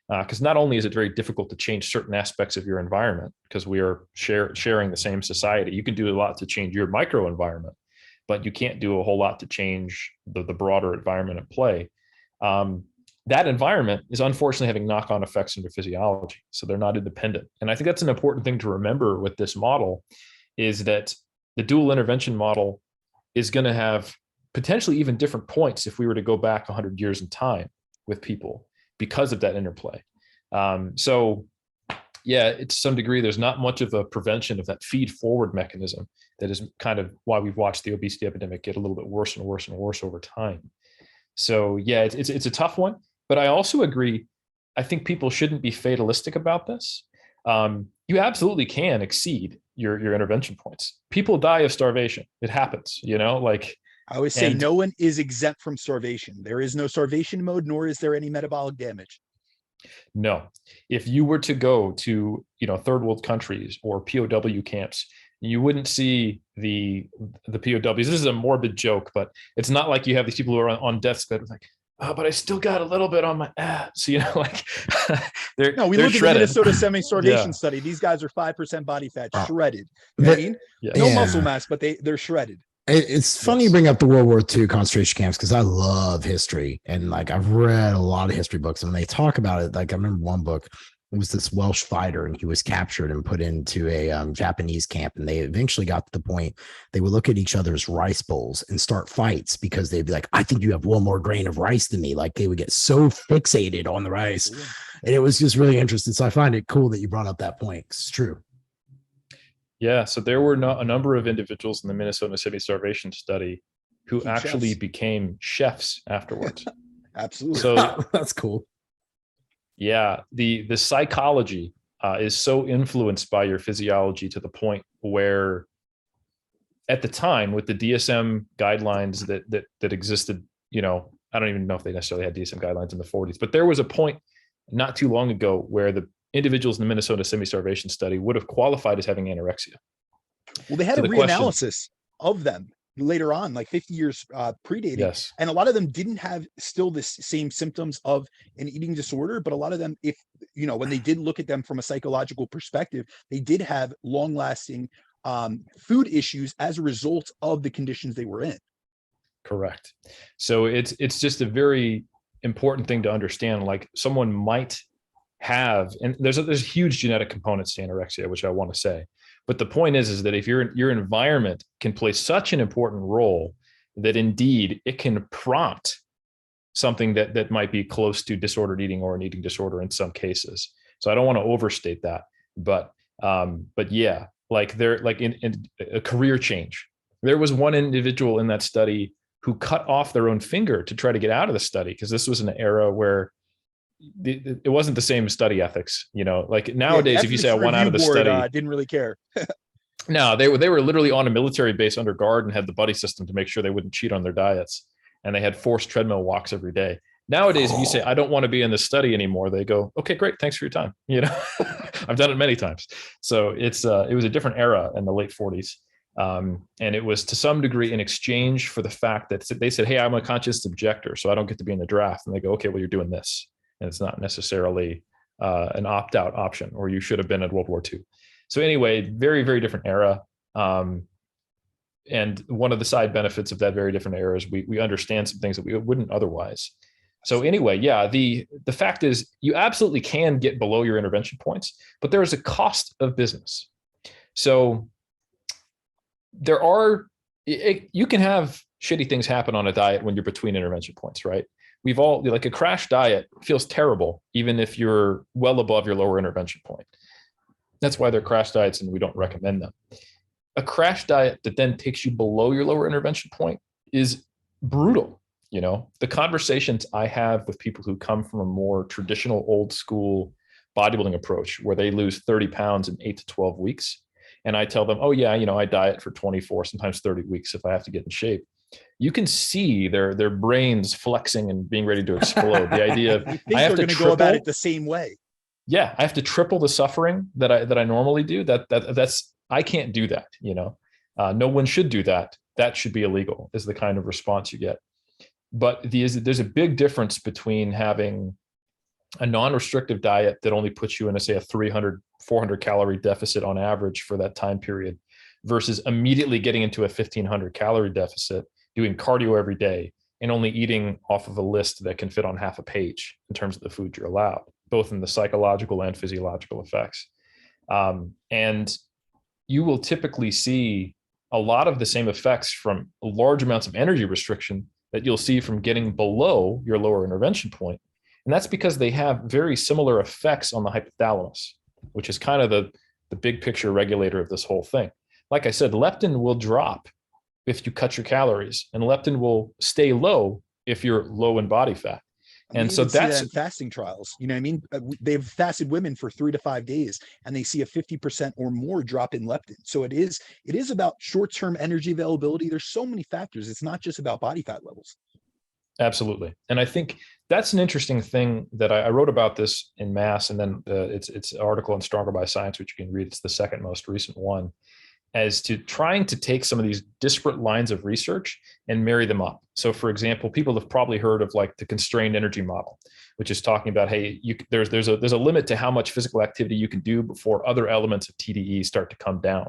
because not only is it very difficult to change certain aspects of your environment, because we are sharing the same society. You can do a lot to change your microenvironment, but you can't do a whole lot to change the broader environment at play. that environment is unfortunately having knock-on effects on your physiology. So they're not independent. And I think that's an important thing to remember with this model, is that the dual intervention model is going to have potentially even different points if we were to go back 100 years in time with people because of that interplay. So yeah, to some degree, there's not much of a prevention of that feed forward mechanism. That is kind of why we've watched the obesity epidemic get a little bit worse and worse and worse over time. So yeah, it's a tough one, but I also agree. I think people shouldn't be fatalistic about this. You absolutely can exceed your intervention points. People die of starvation. It happens, like I always say no one is exempt from starvation. There is no starvation mode, nor is there any metabolic damage. No, if you were to go to, third world countries or POW camps, you wouldn't see the POWs. This is a morbid joke, but it's not like you have these people who are on death's bed like, oh, but I still got a little bit on my abs, like we they're look at the shredded. Minnesota semi-starvation study. These guys are 5% body fat, shredded. You know what I mean? No muscle mass, but they're shredded. It's funny you bring up the World War II concentration camps, because I love history, and like I've read a lot of history books, and when they talk about it, like I remember one book, it was this Welsh fighter, and he was captured and put into a Japanese camp, and they eventually got to the point they would look at each other's rice bowls and start fights, because they'd be like, I think you have one more grain of rice than me. Like they would get so fixated on the rice. Yeah. And it was just really interesting. So I find it cool that you brought up that point. It's true. Yeah, so there were a number of individuals in the Minnesota semi-starvation study who actually became chefs afterwards. Absolutely. So that's cool. Yeah, the psychology is so influenced by your physiology to the point where, at the time, with the DSM guidelines that existed, I don't even know if they necessarily had DSM guidelines in the 40s, but there was a point not too long ago where the individuals in the Minnesota semi-starvation study would have qualified as having anorexia. Well, they had a reanalysis of them later on, like 50 years predating. Yes. And a lot of them didn't have still the same symptoms of an eating disorder, but a lot of them, if, when they did look at them from a psychological perspective, they did have long lasting food issues as a result of the conditions they were in. Correct. So it's just a very important thing to understand. Like someone might have, and there's huge genetic components to anorexia, which I want to say. But the point is that if your environment can play such an important role that indeed it can prompt something that might be close to disordered eating or an eating disorder in some cases. So I don't want to overstate that, but yeah, like in a career change. There was one individual in that study who cut off their own finger to try to get out of the study, because this was an era where it wasn't the same study ethics, like nowadays, if you say I want out of the study, didn't really care. No, they were literally on a military base under guard and had the buddy system to make sure they wouldn't cheat on their diets. And they had forced treadmill walks every day. Nowadays, if you say, I don't want to be in this study anymore, they go, okay, great. Thanks for your time. I've done it many times. So it was a different era in the late 40s. And it was to some degree in exchange for the fact that they said, hey, I'm a conscious objector, so I don't get to be in the draft. And they go, okay, well, you're doing this. And it's not necessarily an opt-out option, or you should have been in World War II. So anyway, very, very different era. And one of the side benefits of that very different era is we understand some things that we wouldn't otherwise. So anyway, yeah, the fact is you absolutely can get below your intervention points, but there is a cost of business. So you can have shitty things happen on a diet when you're between intervention points, right? We've all, like, a crash diet feels terrible, even if you're well above your lower intervention point. That's why they're crash diets and we don't recommend them. A crash diet that then takes you below your lower intervention point is brutal. The conversations I have with people who come from a more traditional old school bodybuilding approach, where they lose 30 pounds in 8 to 12 weeks. And I tell them, oh yeah, I diet for 24, sometimes 30 weeks if I have to get in shape. You can see their brains flexing and being ready to explode. The idea of I have to go about it the same way. Yeah, I have to triple the suffering that I normally do. That's I can't do that. No one should do that. That should be illegal, is the kind of response you get. But there's a big difference between having a non-restrictive diet that only puts you in a 300, 400 calorie deficit on average for that time period, versus immediately getting into a 1,500 calorie deficit, doing cardio every day, and only eating off of a list that can fit on half a page in terms of the food you're allowed, both in the psychological and physiological effects. And you will typically see a lot of the same effects from large amounts of energy restriction that you'll see from getting below your lower intervention point. And that's because they have very similar effects on the hypothalamus, which is kind of the big picture regulator of this whole thing. Like I said, leptin will drop if you cut your calories, and leptin will stay low if you're low in body fat. And so that's in fasting trials. You know what I mean? They've fasted women for 3 to 5 days, and they see a 50% or more drop in leptin. So it is about short-term energy availability. There's so many factors. It's not just about body fat levels. Absolutely. And I think that's an interesting thing that I wrote about this in Mass, and then it's an article in Stronger by Science, which you can read. It's the second most recent one, as to trying to take some of these disparate lines of research and marry them up. So for example, people have probably heard of like the constrained energy model, which is talking about, hey, there's a limit to how much physical activity you can do before other elements of TDE start to come down.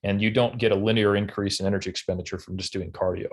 And you don't get a linear increase in energy expenditure from just doing cardio.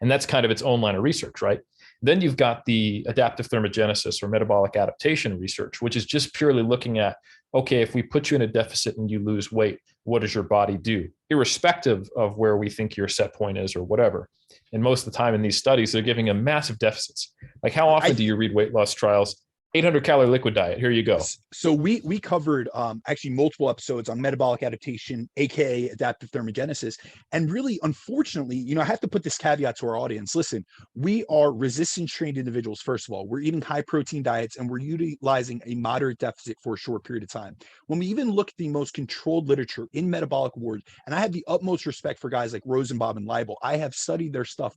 And that's kind of its own line of research, right? Then you've got the adaptive thermogenesis or metabolic adaptation research, which is just purely looking at, okay, if we put you in a deficit and you lose weight, what does your body do, irrespective of where we think your set point is or whatever. And most of the time in these studies, they're giving them massive deficits. Like how often do you read weight loss trials? 800 calorie liquid diet. Here you go. So we covered actually multiple episodes on metabolic adaptation, aka adaptive thermogenesis. And really, unfortunately, you know, I have to put this caveat to our audience. Listen, we are resistance trained individuals. First of all, we're eating high protein diets and we're utilizing a moderate deficit for a short period of time. When we even look at the most controlled literature in metabolic ward, and I have the utmost respect for guys like Rosenbaum and Leibel. I have studied their stuff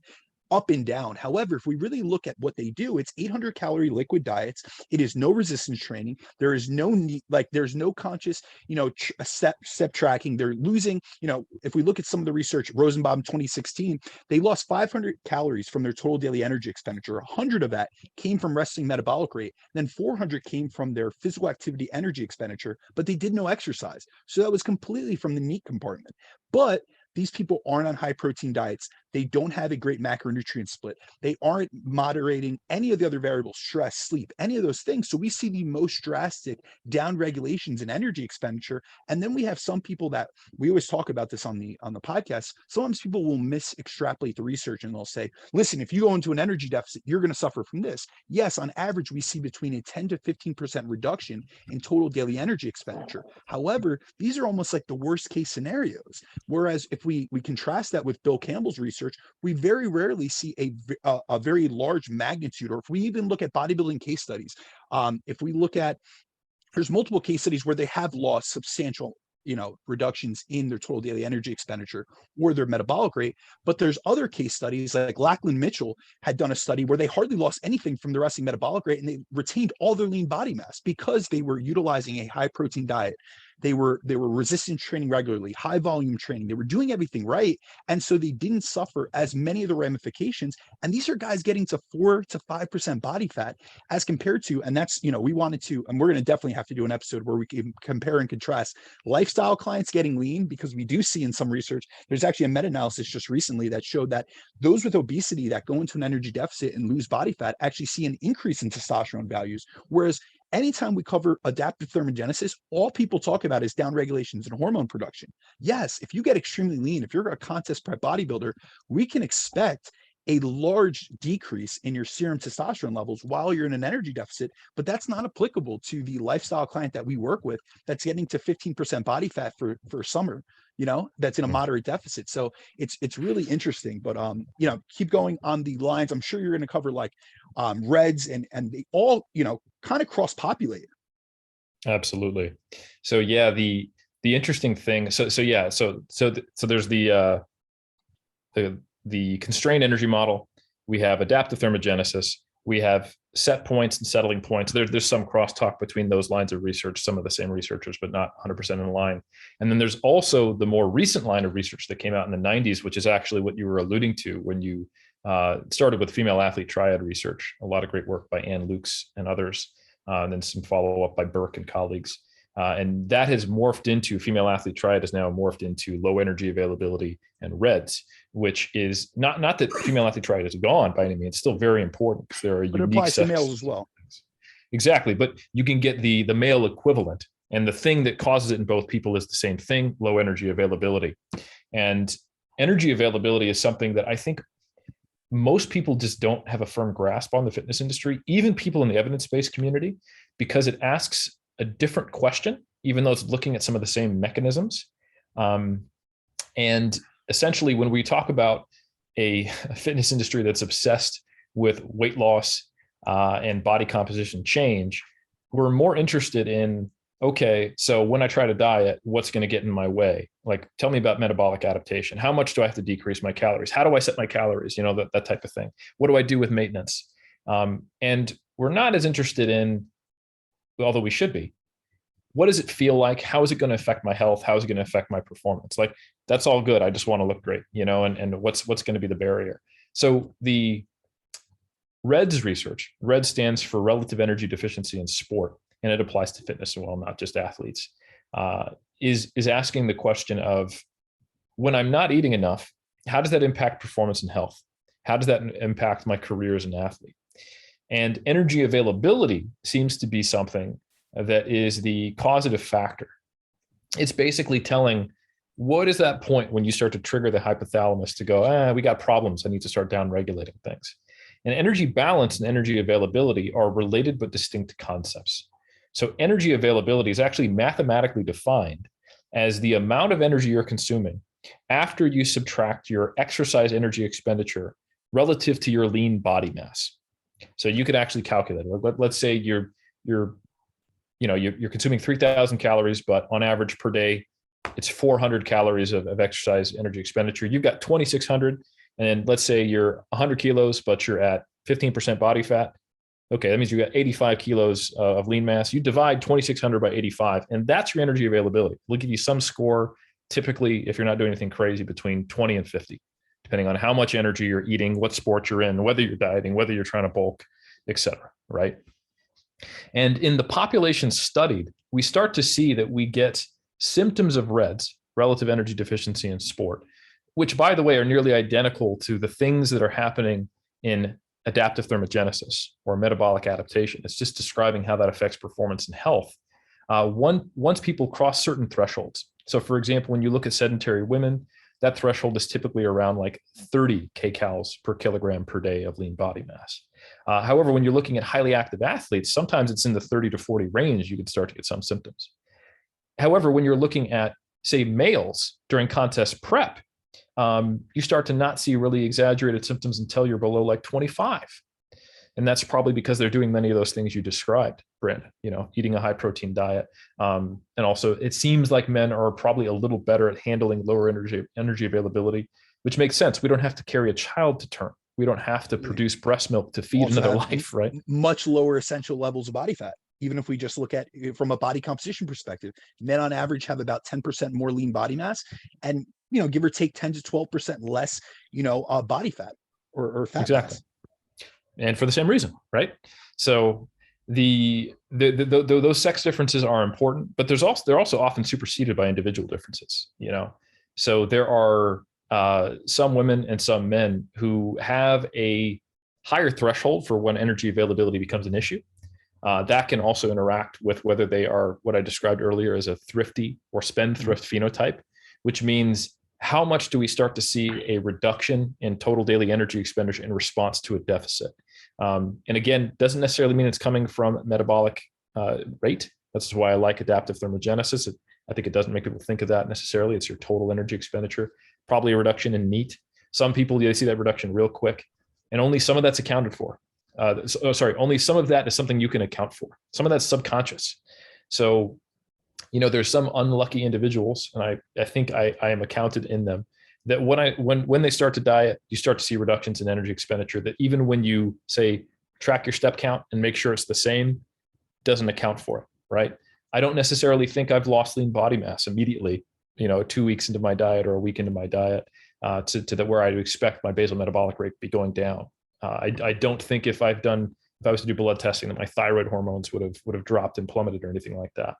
up and down. However, if we really look at what they do, it's 800 calorie liquid diets. It is no resistance training. There is no need, like there's no conscious, you know, step tracking. They're losing, you know, if we look at some of the research, Rosenbaum 2016, they lost 500 calories from their total daily energy expenditure. 100 of that came from resting metabolic rate. Then 400 came from their physical activity energy expenditure, but they did no exercise. So that was completely from the meat compartment. But these people aren't on high protein diets. They don't have a great macronutrient split. They aren't moderating any of the other variables, stress, sleep, any of those things. So we see the most drastic down regulations in energy expenditure. And then we have some people that we always talk about this on the podcast. Sometimes people will extrapolate the research and they'll say, listen, if you go into an energy deficit, you're going to suffer from this. Yes, on average, we see between a 10 to 15% reduction in total daily energy expenditure. However, these are almost like the worst case scenarios. Whereas if we contrast that with Bill Campbell's research, we very rarely see a very large magnitude, or if we even look at bodybuilding case studies, if we look at, there's multiple case studies where they have lost substantial, you know, reductions in their total daily energy expenditure or their metabolic rate. But there's other case studies like Lachlan Mitchell had done a study where they hardly lost anything from the resting metabolic rate and they retained all their lean body mass because they were utilizing a high protein diet. They were resistance training regularly, high volume training. They were doing everything right. And so they didn't suffer as many of the ramifications. And these are guys getting to 4 to 5% body fat as compared to, and that's, you know, we wanted to, and we're going to definitely have to do an episode where we can compare and contrast lifestyle clients getting lean, because we do see in some research, there's actually a meta-analysis just recently that showed that those with obesity that go into an energy deficit and lose body fat actually see an increase in testosterone values. Whereas anytime we cover adaptive thermogenesis, all people talk about is down regulations and hormone production. Yes, if you get extremely lean, if you're a contest prep bodybuilder, we can expect a large decrease in your serum testosterone levels while you're in an energy deficit, but that's not applicable to the lifestyle client that we work with that's getting to 15% body fat for summer, you know, that's in a moderate deficit. So it's really interesting, but you know, keep going on the lines. I'm sure you're going to cover like reds and they all, you know, kind of cross-populate. Absolutely. So yeah, the interesting thing, so there's the constrained energy model. We have adaptive thermogenesis. We have set points and settling points. There's some crosstalk between those lines of research, some of the same researchers, but not 100% in line. And then there's also the more recent line of research that came out in the 90s, which is actually what you were alluding to when you started with female athlete triad research. A lot of great work by Ann Lukes and others, and then some follow-up by Burke and colleagues. And that has morphed into female athlete triad has now morphed into low energy availability and REDS, which is not that female athlete triad is gone by any means. It's still very important because there are But it unique applies to males as well. Exactly. But you can get the male equivalent. And the thing that causes it in both people is the same thing, low energy availability. And energy availability is something that I think most people just don't have a firm grasp on the fitness industry, even people in the evidence-based community, because it asks a different question, even though it's looking at some of the same mechanisms. And essentially, when we talk about a fitness industry that's obsessed with weight loss and body composition change, we're more interested in, okay, so when I try to diet, what's going to get in my way? Like, tell me about metabolic adaptation. How much do I have to decrease my calories? How do I set my calories? You know, that type of thing. What do I do with maintenance? And we're not as interested in, although we should be, what does it feel like? How is it going to affect my health? How is it going to affect my performance? Like, that's all good. I just want to look great, you know, and what's going to be the barrier? So the REDS research, RED stands for relative energy deficiency in sport, and it applies to fitness as well, not just athletes, is asking the question of, when I'm not eating enough, how does that impact performance and health? How does that impact my career as an athlete? And energy availability seems to be something that is the causative factor. It's basically telling, what is that point when you start to trigger the hypothalamus to go, we got problems, I need to start down regulating things. And energy balance and energy availability are related but distinct concepts. So energy availability is actually mathematically defined as the amount of energy you're consuming after you subtract your exercise energy expenditure relative to your lean body mass. So you could actually calculate it. Let's say you're consuming 3,000 calories, but on average per day, it's 400 calories of exercise energy expenditure. You've got 2,600, and let's say you're 100 kilos, but you're at 15% body fat. Okay, that means you got 85 kilos of lean mass. You divide 2,600 by 85, and that's your energy availability. We'll give you some score, typically, if you're not doing anything crazy, between 20 and 50, depending on how much energy you're eating, what sport you're in, whether you're dieting, whether you're trying to bulk, et cetera, right? And in the population studied, we start to see that we get symptoms of REDS, relative energy deficiency in sport, which, by the way, are nearly identical to the things that are happening in adaptive thermogenesis or metabolic adaptation. It's just describing how that affects performance and health. Once people cross certain thresholds. So for example, when you look at sedentary women, that threshold is typically around like 30 kcals per kilogram per day of lean body mass. However, when you're looking at highly active athletes, sometimes it's in the 30 to 40 range, you can start to get some symptoms. However, when you're looking at, say, males during contest prep, you start to not see really exaggerated symptoms until you're below like 25. And that's probably because they're doing many of those things you described, Brandon, eating a high protein diet. And also it seems like men are probably a little better at handling lower energy availability, which makes sense. We don't have to carry a child to term. We don't have to produce breast milk to feed Also another have life, right? Much lower essential levels of body fat. Even if we just look at it from a body composition perspective, men on average have about 10% more lean body mass, and give or take 10 to 12% less, body fat or fat Exactly. mass. And for the same reason, right? So those sex differences are important, but they're also often superseded by individual differences. So there are some women and some men who have a higher threshold for when energy availability becomes an issue. That can also interact with whether they are what I described earlier as a thrifty or spendthrift phenotype, which means how much do we start to see a reduction in total daily energy expenditure in response to a deficit? And again, doesn't necessarily mean it's coming from metabolic rate. That's why I like adaptive thermogenesis. I think it doesn't make people think of that necessarily. It's your total energy expenditure, probably a reduction in NEAT. Some people, they see that reduction real quick, and only some of that's accounted for. Only some of that is something you can account for. Some of that's subconscious. So, there's some unlucky individuals, and I think I am accounted in them, that when they start to diet, you start to see reductions in energy expenditure that even when you say track your step count and make sure it's the same, doesn't account for it, right? I don't necessarily think I've lost lean body mass immediately, 2 weeks into my diet or a week into my diet, to where I would expect my basal metabolic rate to be going down. I don't think if I was to do blood testing that my thyroid hormones would have dropped and plummeted or anything like that.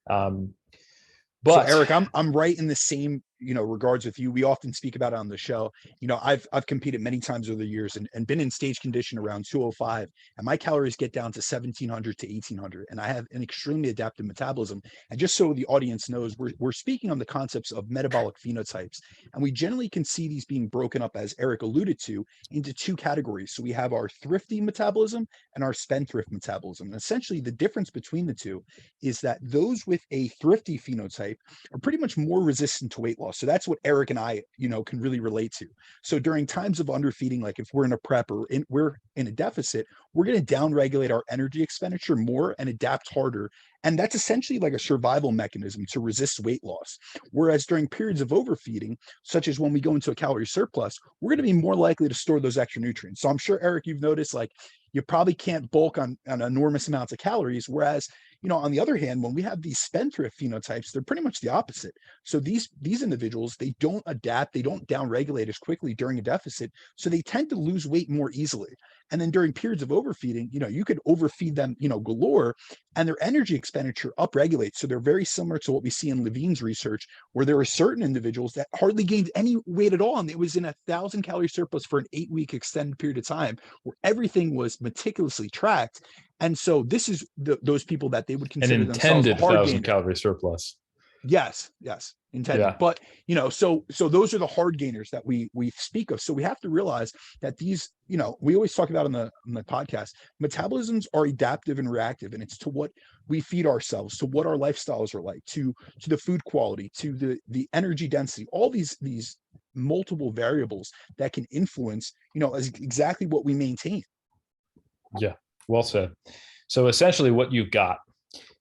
But so Eric, I'm right in the same, regards with you. We often speak about it on the show. I've competed many times over the years and been in stage condition around 205, and my calories get down to 1700 to 1800, and I have an extremely adaptive metabolism. And just so the audience knows, we're speaking on the concepts of metabolic phenotypes, and we generally can see these being broken up, as Eric alluded to, into two categories. So we have our thrifty metabolism and our spendthrift metabolism. And essentially, the difference between the two is that those with a thrifty phenotype are pretty much more resistant to weight loss. So that's what Eric and I, can really relate to. So during times of underfeeding, like if we're in a prep or we're in a deficit, we're going to downregulate our energy expenditure more and adapt harder. And that's essentially like a survival mechanism to resist weight loss. Whereas during periods of overfeeding, such as when we go into a calorie surplus, we're going to be more likely to store those extra nutrients. So I'm sure, Eric, you've noticed, like, you probably can't bulk on enormous amounts of calories. Whereas, on the other hand, when we have these spendthrift phenotypes, they're pretty much the opposite. So these individuals, they don't adapt, they don't downregulate as quickly during a deficit. So they tend to lose weight more easily. And then during periods of overfeeding, you could overfeed them, galore, and their energy expenditure upregulates. So they're very similar to what we see in Levine's research, where there are certain individuals that hardly gained any weight at all. And it was in 1,000-calorie surplus for an 8-week extended period of time, where everything was meticulously tracked. And so this is those people that they would an consider themselves intended a hard 1,000-calorie surplus. Yes, intended. Yeah. But so those are the hard gainers that we speak of. So we have to realize that these, we always talk about on the podcast, metabolisms are adaptive and reactive, and it's to what we feed ourselves, to what our lifestyles are like, to the food quality, to the energy density, all these multiple variables that can influence, exactly what we maintain. Yeah, well said. So essentially what you've got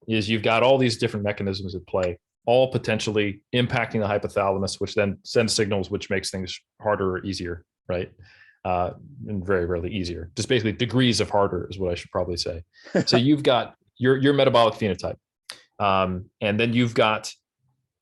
is you've got all these different mechanisms at play, all potentially impacting the hypothalamus, which then sends signals, which makes things harder or easier, right? And very rarely easier. Just basically degrees of harder is what I should probably say. So you've got your metabolic phenotype, and then you've got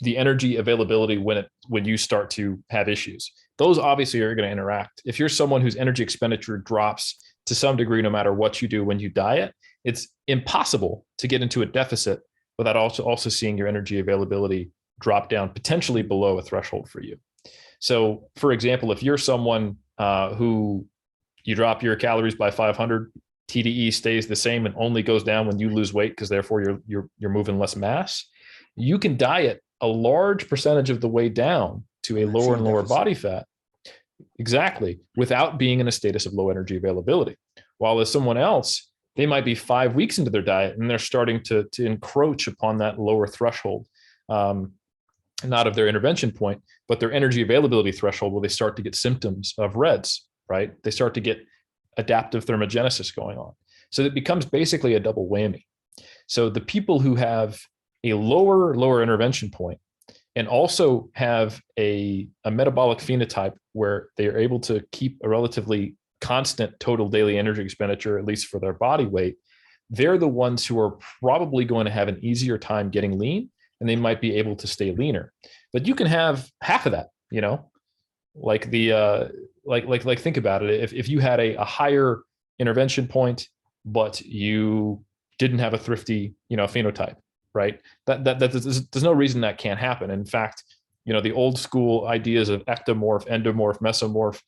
the energy availability when you start to have issues. Those obviously are going to interact. If you're someone whose energy expenditure drops to some degree, no matter what you do when you diet, it's impossible to get into a deficit without also seeing your energy availability drop down potentially below a threshold for you. So for example, if you're someone who you drop your calories by 500, TDE stays the same and only goes down when you lose weight, because therefore you're moving less mass, you can diet a large percentage of the way down to a lower and lower body fat. Exactly, without being in a status of low energy availability. While as someone else, they might be 5 weeks into their diet and they're starting to encroach upon that lower threshold, not of their intervention point, but their energy availability threshold, where they start to get symptoms of REDS, right? They start to get adaptive thermogenesis going on. So it becomes basically a double whammy. So the people who have a lower intervention point and also have a metabolic phenotype where they are able to keep a relatively constant total daily energy expenditure, at least for their body weight, they're the ones who are probably going to have an easier time getting lean, and they might be able to stay leaner. But you can have half of that, like think about it. If you had a higher intervention point, but you didn't have a thrifty, phenotype, right? There's no reason that can't happen. In fact, the old school ideas of ectomorph, endomorph, mesomorph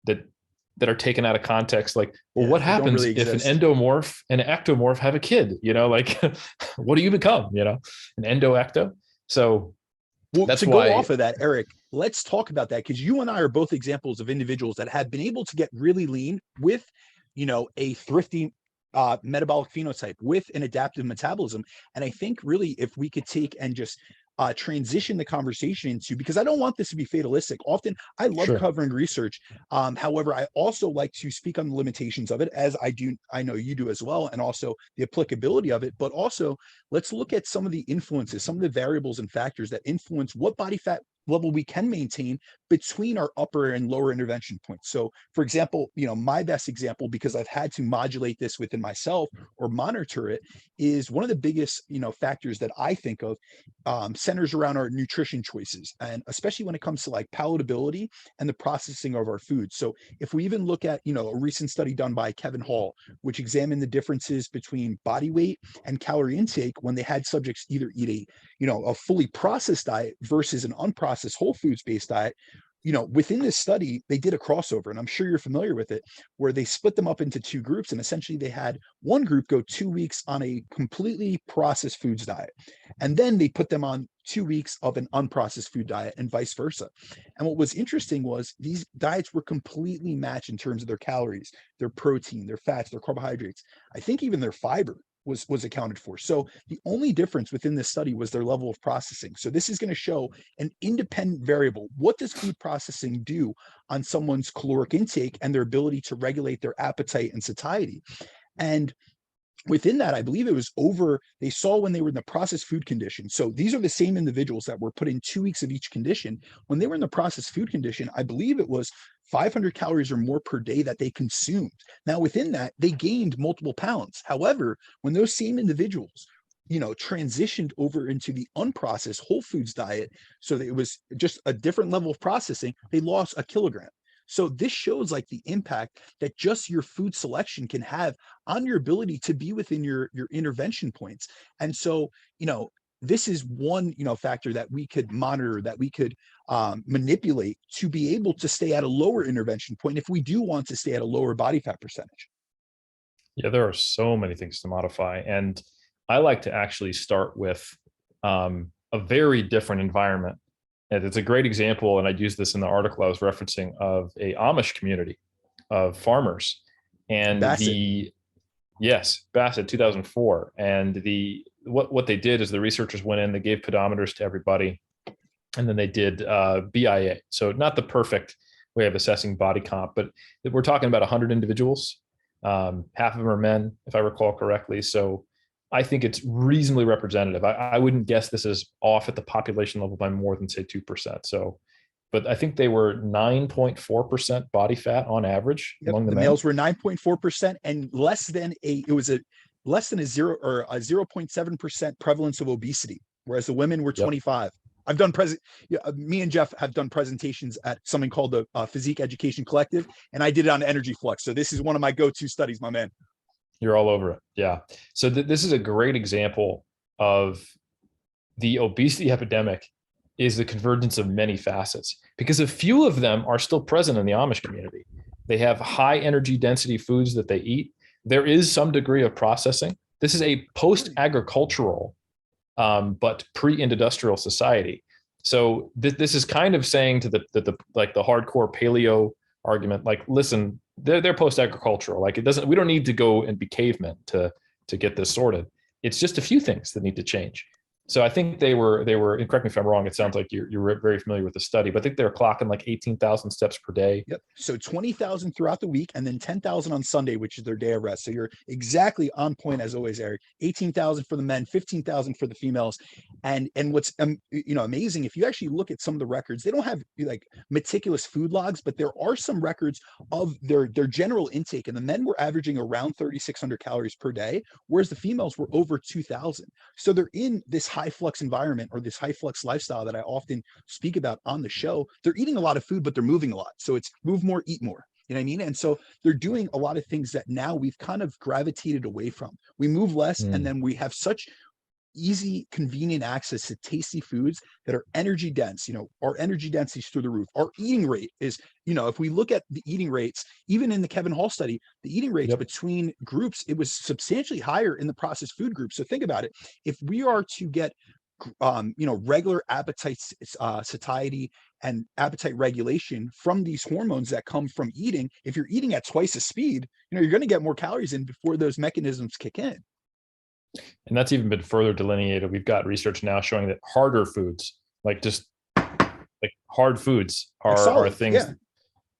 that are taken out of context, like, well, what happens if an endomorph and an ectomorph have a kid? What do you become? An endo-ecto. So that's to why. Go off of that, Eric, let's talk about that, because you and I are both examples of individuals that have been able to get really lean with, a thrifty metabolic phenotype, with an adaptive metabolism. And I think really, if we could take and just transition the conversation into, because I don't want this to be fatalistic. Often I love covering research. However, I also like to speak on the limitations of it, as I know you do as well, and also the applicability of it. But also, let's look at some of the influences, some of the variables and factors that influence what body fat level we can maintain between our upper and lower intervention points. So for example, my best example, because I've had to modulate this within myself or monitor it, is one of the biggest, factors that I think of centers around our nutrition choices. And especially when it comes to like palatability and the processing of our food. So if we even look at, a recent study done by Kevin Hall, which examined the differences between body weight and calorie intake when they had subjects either eat a fully processed diet versus an unprocessed whole foods based diet, within this study, they did a crossover, and I'm sure you're familiar with it, where they split them up into two groups. And essentially they had one group go 2 weeks on a completely processed foods diet. And then they put them on 2 weeks of an unprocessed food diet and vice versa. And what was interesting was these diets were completely matched in terms of their calories, their protein, their fats, their carbohydrates. I think even their fiber was accounted for. So the only difference within this study was their level of processing. So this is going to show an independent variable. What does food processing do on someone's caloric intake and their ability to regulate their appetite and satiety? And within that, I believe it was they saw when they were in the processed food condition. So these are the same individuals that were put in 2 weeks of each condition. When they were in the processed food condition, I believe it was 500 calories or more per day that they consumed. Now, within that, they gained multiple pounds. However, when those same individuals, transitioned over into the unprocessed whole foods diet, so that it was just a different level of processing, they lost a kilogram. So this shows like the impact that just your food selection can have on your ability to be within your intervention points. And so, this is one, factor that we could monitor, that we could manipulate to be able to stay at a lower intervention point if we do want to stay at a lower body fat percentage. Yeah, there are so many things to modify. And I like to actually start with a very different environment. And it's a great example, and I used this in the article I was referencing, of a Amish community of farmers. And Bassett. Bassett, 2004. And what they did is the researchers went in, they gave pedometers to everybody, and then they did BIA. So not the perfect way of assessing body comp, but we're talking about 100 individuals. Half of them are men, if I recall correctly. So I think it's reasonably representative. I wouldn't guess this is off at the population level by more than, say, 2%. So, but I think they were 9.4% body fat on average among the men. Males were 9.4% and less than a 0.7% prevalence of obesity, whereas the women were 25. I've done me and Jeff have done presentations at something called the Physique Education Collective, and I did it on Energy Flux. So this is one of my go-to studies, my man. You're all over it. Yeah. So this is a great example of the obesity epidemic is the convergence of many facets, because a few of them are still present in the Amish community. They have high energy density foods that they eat. There is some degree of processing. This is a post-agricultural, but pre-industrial society. So this is kind of saying to the hardcore paleo argument, like, listen, they're post-agricultural. Like, we don't need to go and be cavemen to get this sorted. It's just a few things that need to change. So I think they were, and correct me if I'm wrong, it sounds like you're very familiar with the study, but I think they were clocking like 18,000 steps per day. Yep. So 20,000 throughout the week, and then 10,000 on Sunday, which is their day of rest. So you're exactly on point as always, Eric. 18,000 for the men, 15,000 for the females. And what's amazing, if you actually look at some of the records, they don't have like meticulous food logs, but there are some records of their general intake. And the men were averaging around 3,600 calories per day, whereas the females were over 2,000. So they're in this high flux environment, or this high flux lifestyle that I often speak about on the show. They're eating a lot of food, but they're moving a lot. So it's move more, eat more. You know what I mean? And so they're doing a lot of things that now we've kind of gravitated away from. We move less, and then we have such easy, convenient access to tasty foods that are energy dense. Our energy density is through the roof. Our eating rate is, if we look at the eating rates, even in the Kevin Hall study, the eating rates between groups, it was substantially higher in the processed food group. So think about it. If we are to get, regular appetite, satiety, and appetite regulation from these hormones that come from eating, if you're eating at twice the speed, you're going to get more calories in before those mechanisms kick in. And that's even been further delineated. We've got research now showing that harder foods, like hard foods, are things.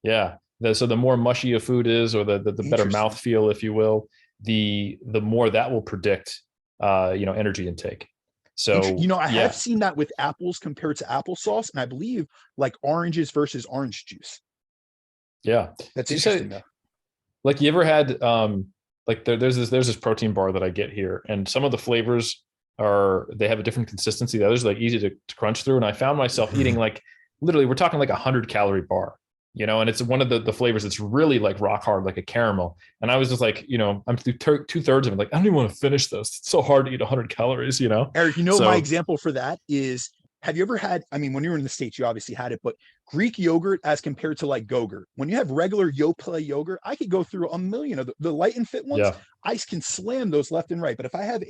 Yeah. So the more mushy a food is, or the better mouthfeel, if you will, the more that will predict, energy intake. So, You know, I yeah, have seen that with apples compared to applesauce, and I believe like oranges versus orange juice. yeah. That's So you say, interesting though. like, you ever had, like there's this protein bar that I get here, and some of the flavors they have a different consistency. The others are like easy to crunch through. And I found myself eating like, literally, we're talking like 100-calorie bar, you know, and it's one of the flavors that's really like rock hard, like a caramel. And I was just like, you know, I'm through 2/3 of it. Like, I don't even want to finish this. It's so hard to eat 100 calories, you know? Eric, you know, my So example for that is, have you ever had, I mean, when you were in the States, you obviously had it, but Greek yogurt as compared to like Go-Gurt. When you have regular Yoplait yogurt, I could go through a million of the light and fit ones. yeah, I can slam those left and right. But if I have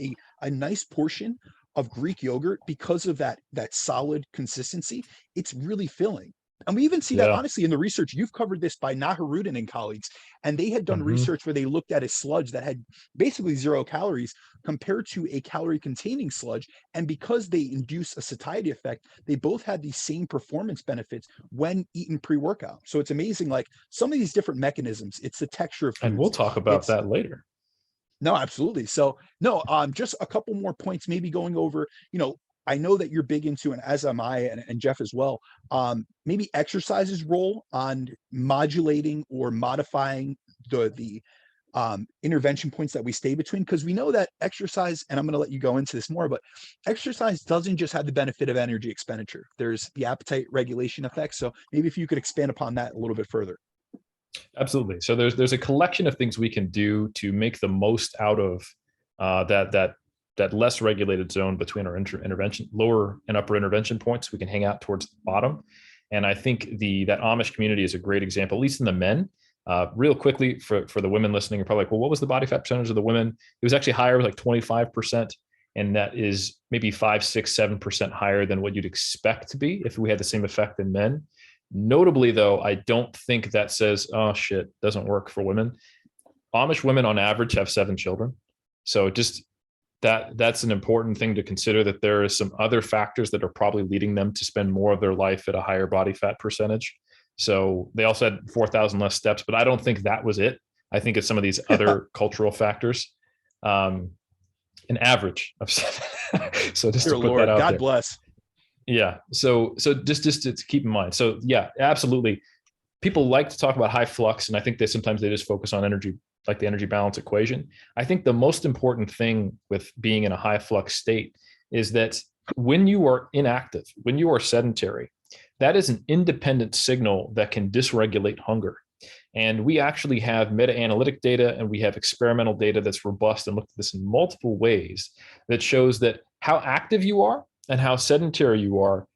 a nice portion of Greek yogurt, because of that solid consistency, it's really filling. And we even see that yeah. honestly in the research. You've covered this by Naharudin and colleagues, and they had done Mhm. research where they looked at a sludge that had basically 0 calories compared to a calorie containing sludge. And because they induce a satiety effect, they both had the same performance benefits when eaten pre-workout. So it's amazing, like some of these different mechanisms. It's the texture of And we'll foods. talk about It's that later. no, absolutely. So no, just a couple more points, maybe going over, you know, I know that you're big into, and as am I, and Jeff as well, maybe exercise's role on modulating or modifying the intervention points that we stay between, because we know that exercise, and I'm going to let you go into this more, but exercise doesn't just have the benefit of energy expenditure. There's the appetite regulation effect. So maybe if you could expand upon that a little bit further. Absolutely. So there's a collection of things we can do to make the most out of that less regulated zone between our intervention, lower and upper intervention points. We can hang out towards the bottom, and I think that Amish community is a great example, at least in the men. Real quickly for the women listening, you're probably like, well, what was the body fat percentage of the women? It was actually higher, like 25%, and that is maybe 5, 6, 7% higher than what you'd expect to be if we had the same effect in men. Notably, though, I don't think that says, oh shit, doesn't work for women. Amish women on average have 7 children. So just that's an important thing to consider, that there are some other factors that are probably leading them to spend more of their life at a higher body fat percentage. So they also had 4,000 less steps, but I don't think that was it. I think it's some of these other cultural factors. An average of 7. So just Dear to put Lord, that out God there. bless. Yeah. So just to keep in mind. So yeah, absolutely. People like to talk about high flux, and I think sometimes they just focus on energy, like the energy balance equation. I think the most important thing with being in a high flux state is that when you are inactive, when you are sedentary, that is an independent signal that can dysregulate hunger. And we actually have meta-analytic data, and we have experimental data that's robust and looked at this in multiple ways that shows that how active you are and how sedentary you are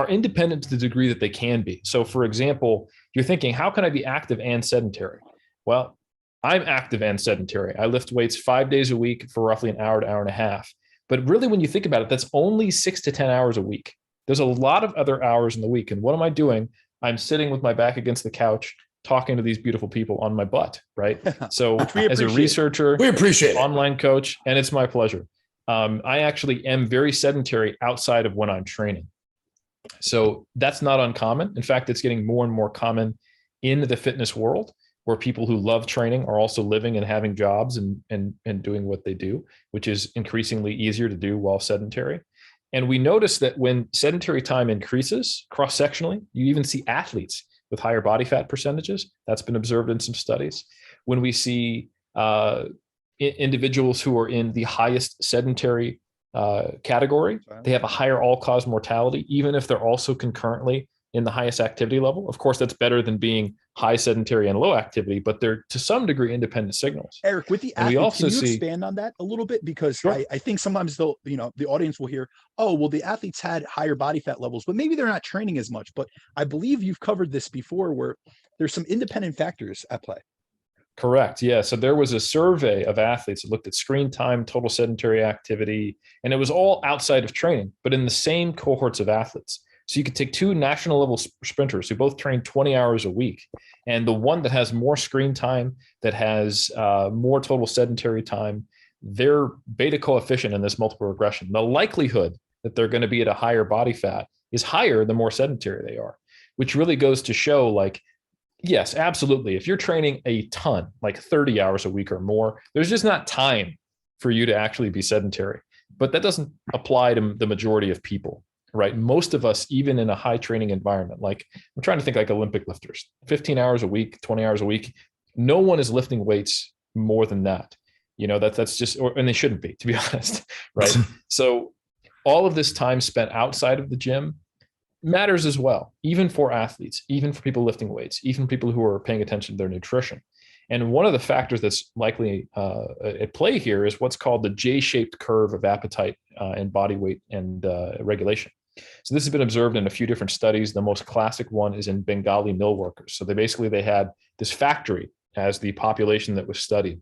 independent to the degree that they can be. So for example, you're thinking, how can I be active and sedentary? Well, I'm active and sedentary. I lift weights 5 days a week for roughly an hour to hour and a half. But really, when you think about it, that's only 6 to 10 hours a week. There's a lot of other hours in the week. And what am I doing? I'm sitting with my back against the couch, talking to these beautiful people on my butt, right? So as a researcher, We appreciate it. online coach, and it's my pleasure. I actually am very sedentary outside of when I'm training. So that's not uncommon. In fact, it's getting more and more common in the fitness world, where people who love training are also living and having jobs and doing what they do, which is increasingly easier to do while sedentary. And we notice that when sedentary time increases cross-sectionally, you even see athletes with higher body fat percentages. That's been observed in some studies. When we see individuals who are in the highest sedentary category, they have a higher all-cause mortality, even if they're also concurrently in the highest activity level. Of course, that's better than being high sedentary and low activity, but they're to some degree independent signals. Eric, with the And we athletes, also can you see, expand on that a little bit? Because Sure. I think sometimes they'll, you know, the audience will hear, oh, well, the athletes had higher body fat levels, but maybe they're not training as much. But I believe you've covered this before, where there's some independent factors at play. Correct. Yeah. So there was a survey of athletes that looked at screen time, total sedentary activity, and it was all outside of training, but in the same cohorts of athletes. So you could take 2 national level sprinters who both train 20 hours a week, and the one that has more screen time, that has more total sedentary time, their beta coefficient in this multiple regression, the likelihood that they're going to be at a higher body fat is higher the more sedentary they are, which really goes to show, like, yes, absolutely. If you're training a ton, like 30 hours a week or more, there's just not time for you to actually be sedentary. but that doesn't apply to the majority of people, right? Most of us, even in a high training environment, like I'm trying to think like Olympic lifters, 15 hours a week, 20 hours a week, no one is lifting weights more than that. That's just, and they shouldn't be, to be honest, right? So all of this time spent outside of the gym matters as well, even for athletes, even for people lifting weights, even people who are paying attention to their nutrition. And one of the factors that's likely at play here is what's called the J-shaped curve of appetite and body weight and regulation. So this has been observed in a few different studies. The most classic one is in Bengali mill workers. So they had this factory as the population that was studied.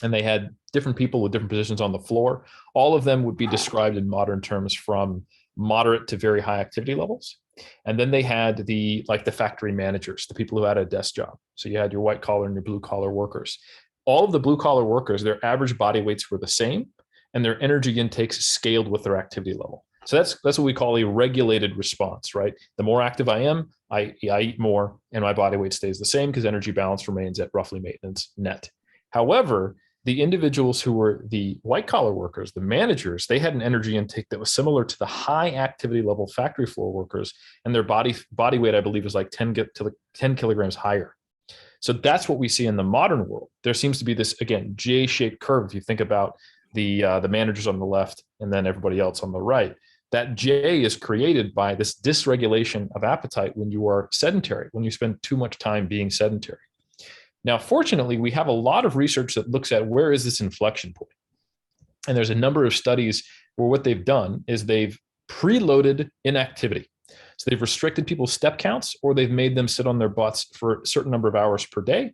And they had different people with different positions on the floor. All of them would be described in modern terms from moderate to very high activity levels. And then they had the factory managers, the people who had a desk job. So you had your white collar and your blue collar workers. All of the blue collar workers, their average body weights were the same, and their energy intakes scaled with their activity level. So that's what we call a regulated response, right? The more active I am, I eat more, and my body weight stays the same because energy balance remains at roughly maintenance net. However, the individuals who were the white collar workers, the managers, they had an energy intake that was similar to the high activity level factory floor workers, and their body weight, I believe, was like 10 kilograms higher. So that's what we see in the modern world. There seems to be this, again, J-shaped curve. If you think about the managers on the left and then everybody else on the right, that J is created by this dysregulation of appetite when you are sedentary, when you spend too much time being sedentary. Now, fortunately, we have a lot of research that looks at where is this inflection point. And there's a number of studies where what they've done is they've preloaded inactivity. So they've restricted people's step counts, or they've made them sit on their butts for a certain number of hours per day.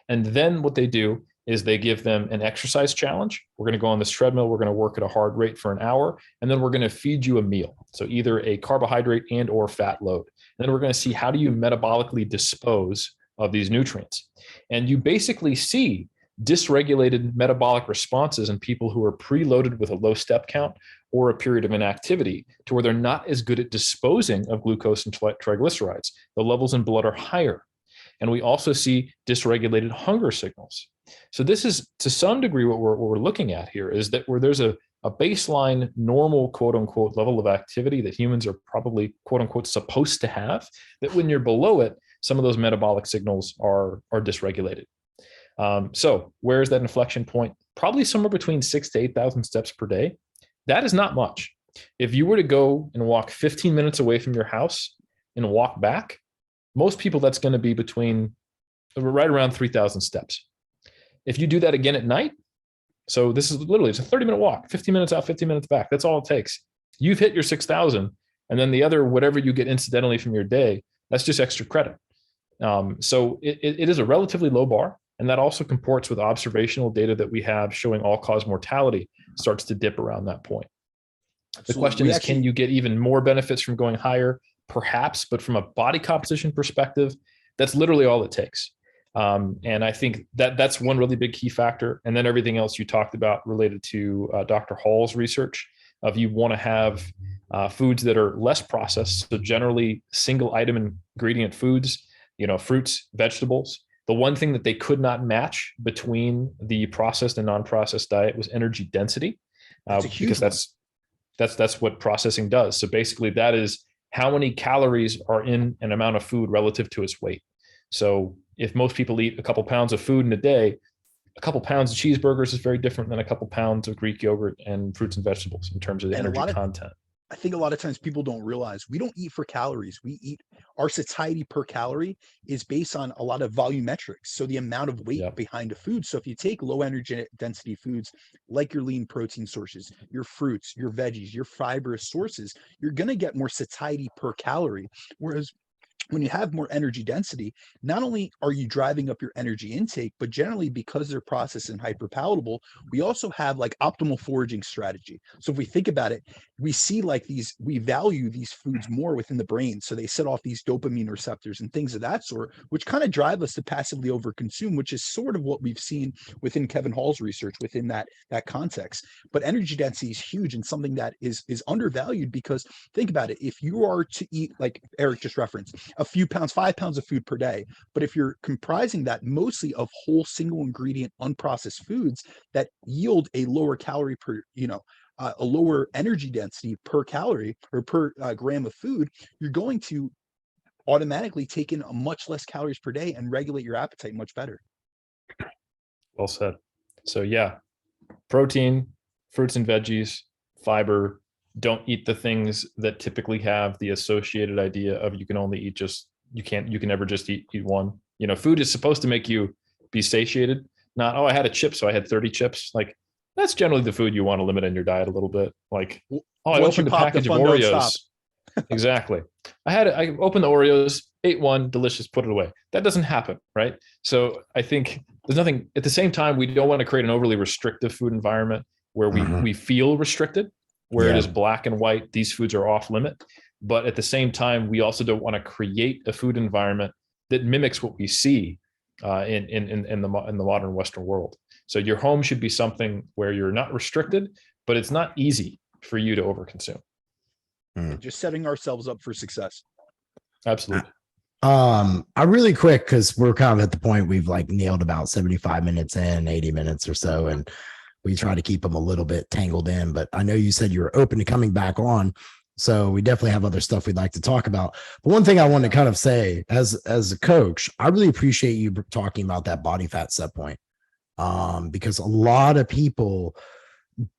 And then what they do is they give them an exercise challenge. We're going to go on this treadmill. We're going to work at a hard rate for an hour, and then we're going to feed you a meal. So either a carbohydrate and or fat load. And then we're going to see how do you metabolically dispose of these nutrients. And you basically see dysregulated metabolic responses in people who are preloaded with a low step count or a period of inactivity, to where they're not as good at disposing of glucose and triglycerides. The levels in blood are higher. And we also see dysregulated hunger signals. So this is, to some degree, what we're looking at here is that where there's a baseline normal, quote unquote, level of activity that humans are probably, quote unquote, supposed to have, that when you're below it, some of those metabolic signals are dysregulated. So where is that inflection point? Probably somewhere between 6,000 to 8,000 steps per day. That is not much. If you were to go and walk 15 minutes away from your house and walk back, most people, that's going to be between right around 3,000 steps. If you do that again at night, so this is literally, it's a 30-minute walk, 15 minutes out, 15 minutes back. That's all it takes. You've hit your 6,000, and then the other, whatever you get incidentally from your day, that's just extra credit. So it is a relatively low bar, and that also comports with observational data that we have showing all-cause mortality starts to dip around that point. The question is, can you get even more benefits from going higher? Perhaps, but from a body composition perspective, that's literally all it takes. And I think that's one really big key factor. And then everything else you talked about related to Dr. Hall's research of you want to have foods that are less processed. So generally single item ingredient foods, fruits, vegetables. The one thing that they could not match between the processed and non-processed diet was energy density, because that's what processing does. So basically that is how many calories are in an amount of food relative to its weight. So if most people eat a couple pounds of food in a day, a couple pounds of cheeseburgers is very different than a couple pounds of Greek yogurt and fruits and vegetables in terms of the energy content. I think a lot of times people don't realize we don't eat for calories. We eat, our satiety per calorie is based on a lot of volumetrics. So the amount of weight behind a food. So if you take low energy density foods, like your lean protein sources, your fruits, your veggies, your fibrous sources, you're going to get more satiety per calorie. Whereas when you have more energy density, not only are you driving up your energy intake, but generally because they're processed and hyperpalatable, we also have like optimal foraging strategy. So if we think about it, we see like we value these foods more within the brain. So they set off these dopamine receptors and things of that sort, which kind of drive us to passively overconsume, which is sort of what we've seen within Kevin Hall's research within that context. But energy density is huge and something that is undervalued, because think about it. If you are to eat, like Eric just referenced, a few pounds, 5 pounds of food per day, but if you're comprising that mostly of whole single ingredient unprocessed foods that yield a lower calorie per a lower energy density per calorie or per gram of food, you're going to automatically take in much less calories per day and regulate your appetite much better. Well said. So yeah, protein, fruits and veggies, fiber. Don't eat the things that typically have the associated idea of you can only eat you can never just eat one. You know, food is supposed to make you be satiated, not, oh, I had a chip, so I had 30 chips. Like, that's generally the food you want to limit in your diet a little bit. Like, oh, I opened a package of Oreos. Exactly. I opened the Oreos, ate one, delicious, put it away. That doesn't happen, right? So I think there's nothing, at the same time, we don't want to create an overly restrictive food environment where we feel restricted, where it is black and white, these foods are off limit. But at the same time, we also don't want to create a food environment that mimics what we see in the modern Western world. So your home should be something where you're not restricted, but it's not easy for you to overconsume. Just setting ourselves up for success. Absolutely. I really quick, because we're kind of at the point we've like nailed about 75 minutes in, 80 minutes or so, and we try to keep them a little bit tangled in. But I know you said you were open to coming back on, so we definitely have other stuff we'd like to talk about. But one thing I want to kind of say as a coach, I really appreciate you talking about that body fat set point, because a lot of people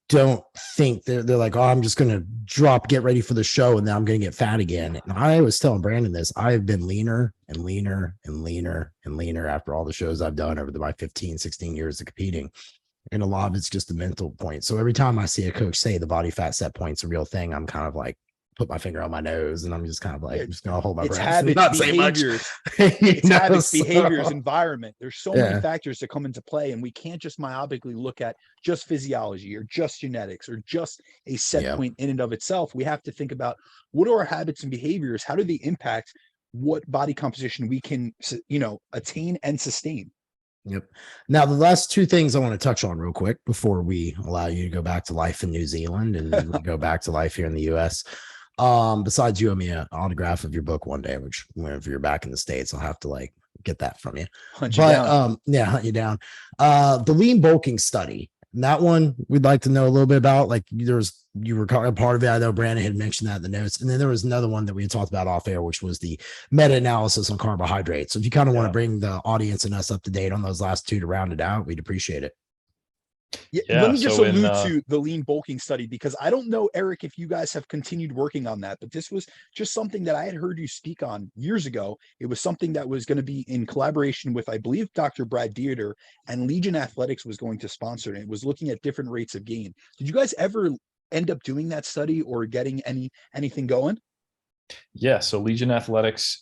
don't think they're like, oh, I'm just going to get ready for the show, and then I'm going to get fat again. And I was telling Brandon this, I've been leaner and leaner and leaner and leaner after all the shows I've done over my 15, 16 years of competing. And a lot of it's just a mental point. So every time I see a coach say the body fat set point's a real thing, I'm kind of like, put my finger on my nose, and I'm just kind of like, I'm just going to hold my breath. Habits, not say much. It's habits, behaviors, environment. There's so many factors that come into play, and we can't just myopically look at just physiology or just genetics or just a set point in and of itself. We have to think about, what are our habits and behaviors? How do they impact what body composition we can, attain and sustain? Yep. Now, the last two things I want to touch on real quick before we allow you to go back to life in New Zealand and then go back to life here in the US. Besides you owe me an autograph of your book one day, which whenever you're back in the States, I'll have to like get that from you. Hunt you down. Hunt you down. The lean bulking study, that one we'd like to know a little bit about. Like, you were a part of it. I know Brandon had mentioned that in the notes. And then there was another one that we had talked about off air, which was the meta-analysis on carbohydrates. So if you kind of want to bring the audience and us up to date on those last two to round it out, we'd appreciate it. Let me just allude to the lean bulking study, because I don't know, Eric, if you guys have continued working on that, but this was just something that I had heard you speak on years ago. It was something that was going to be in collaboration with, I believe, Dr. Brad Dieter, and Legion Athletics was going to sponsor it. It was looking at different rates of gain. Did you guys ever end up doing that study or getting anything going? Yeah, so Legion Athletics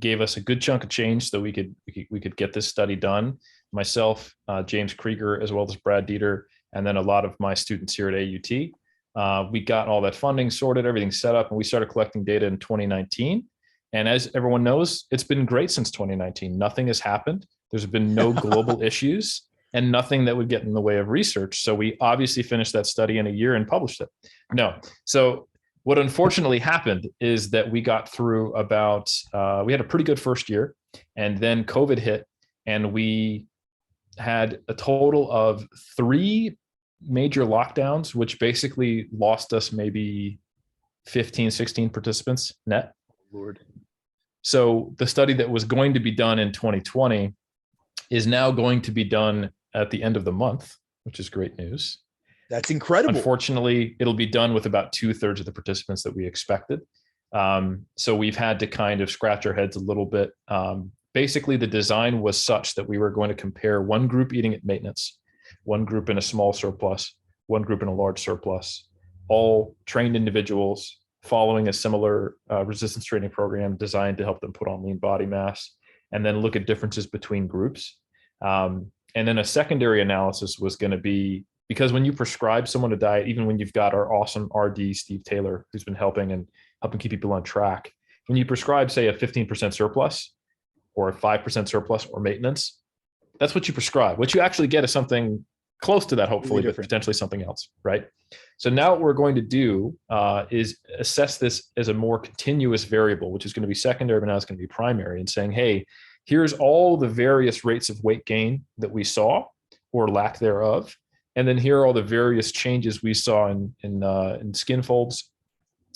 gave us a good chunk of change so we could get this study done. Myself, James Krieger, as well as Brad Dieter, and then a lot of my students here at AUT. We got all that funding sorted, everything set up, and we started collecting data in 2019. And as everyone knows, it's been great since 2019. Nothing has happened. There's been no global issues and nothing that would get in the way of research. So we obviously finished that study in a year and published it. No. So what unfortunately happened is that we got through we had a pretty good first year, and then COVID hit, and we had a total of 3 major lockdowns, which basically lost us maybe 15, 16 participants net. Lord. So the study that was going to be done in 2020 is now going to be done at the end of the month, which is great news. That's incredible. Unfortunately, it'll be done with about 2/3 of the participants that we expected. So we've had to kind of scratch our heads a little bit. Basically, the design was such that we were going to compare one group eating at maintenance, one group in a small surplus, one group in a large surplus, all trained individuals following a similar resistance training program designed to help them put on lean body mass, and then look at differences between groups. And then a secondary analysis was going to be, because when you prescribe someone a diet, even when you've got our awesome RD, Steve Taylor, who's been helping keep people on track, when you prescribe, say, a 15% surplus, or a 5% surplus or maintenance, that's what you prescribe. What you actually get is something close to that, hopefully, but potentially something else, right? So now what we're going to do is assess this as a more continuous variable, which is going to be secondary, but now it's going to be primary, and saying, hey, here's all the various rates of weight gain that we saw or lack thereof, And then here are all the various changes we saw in skin folds,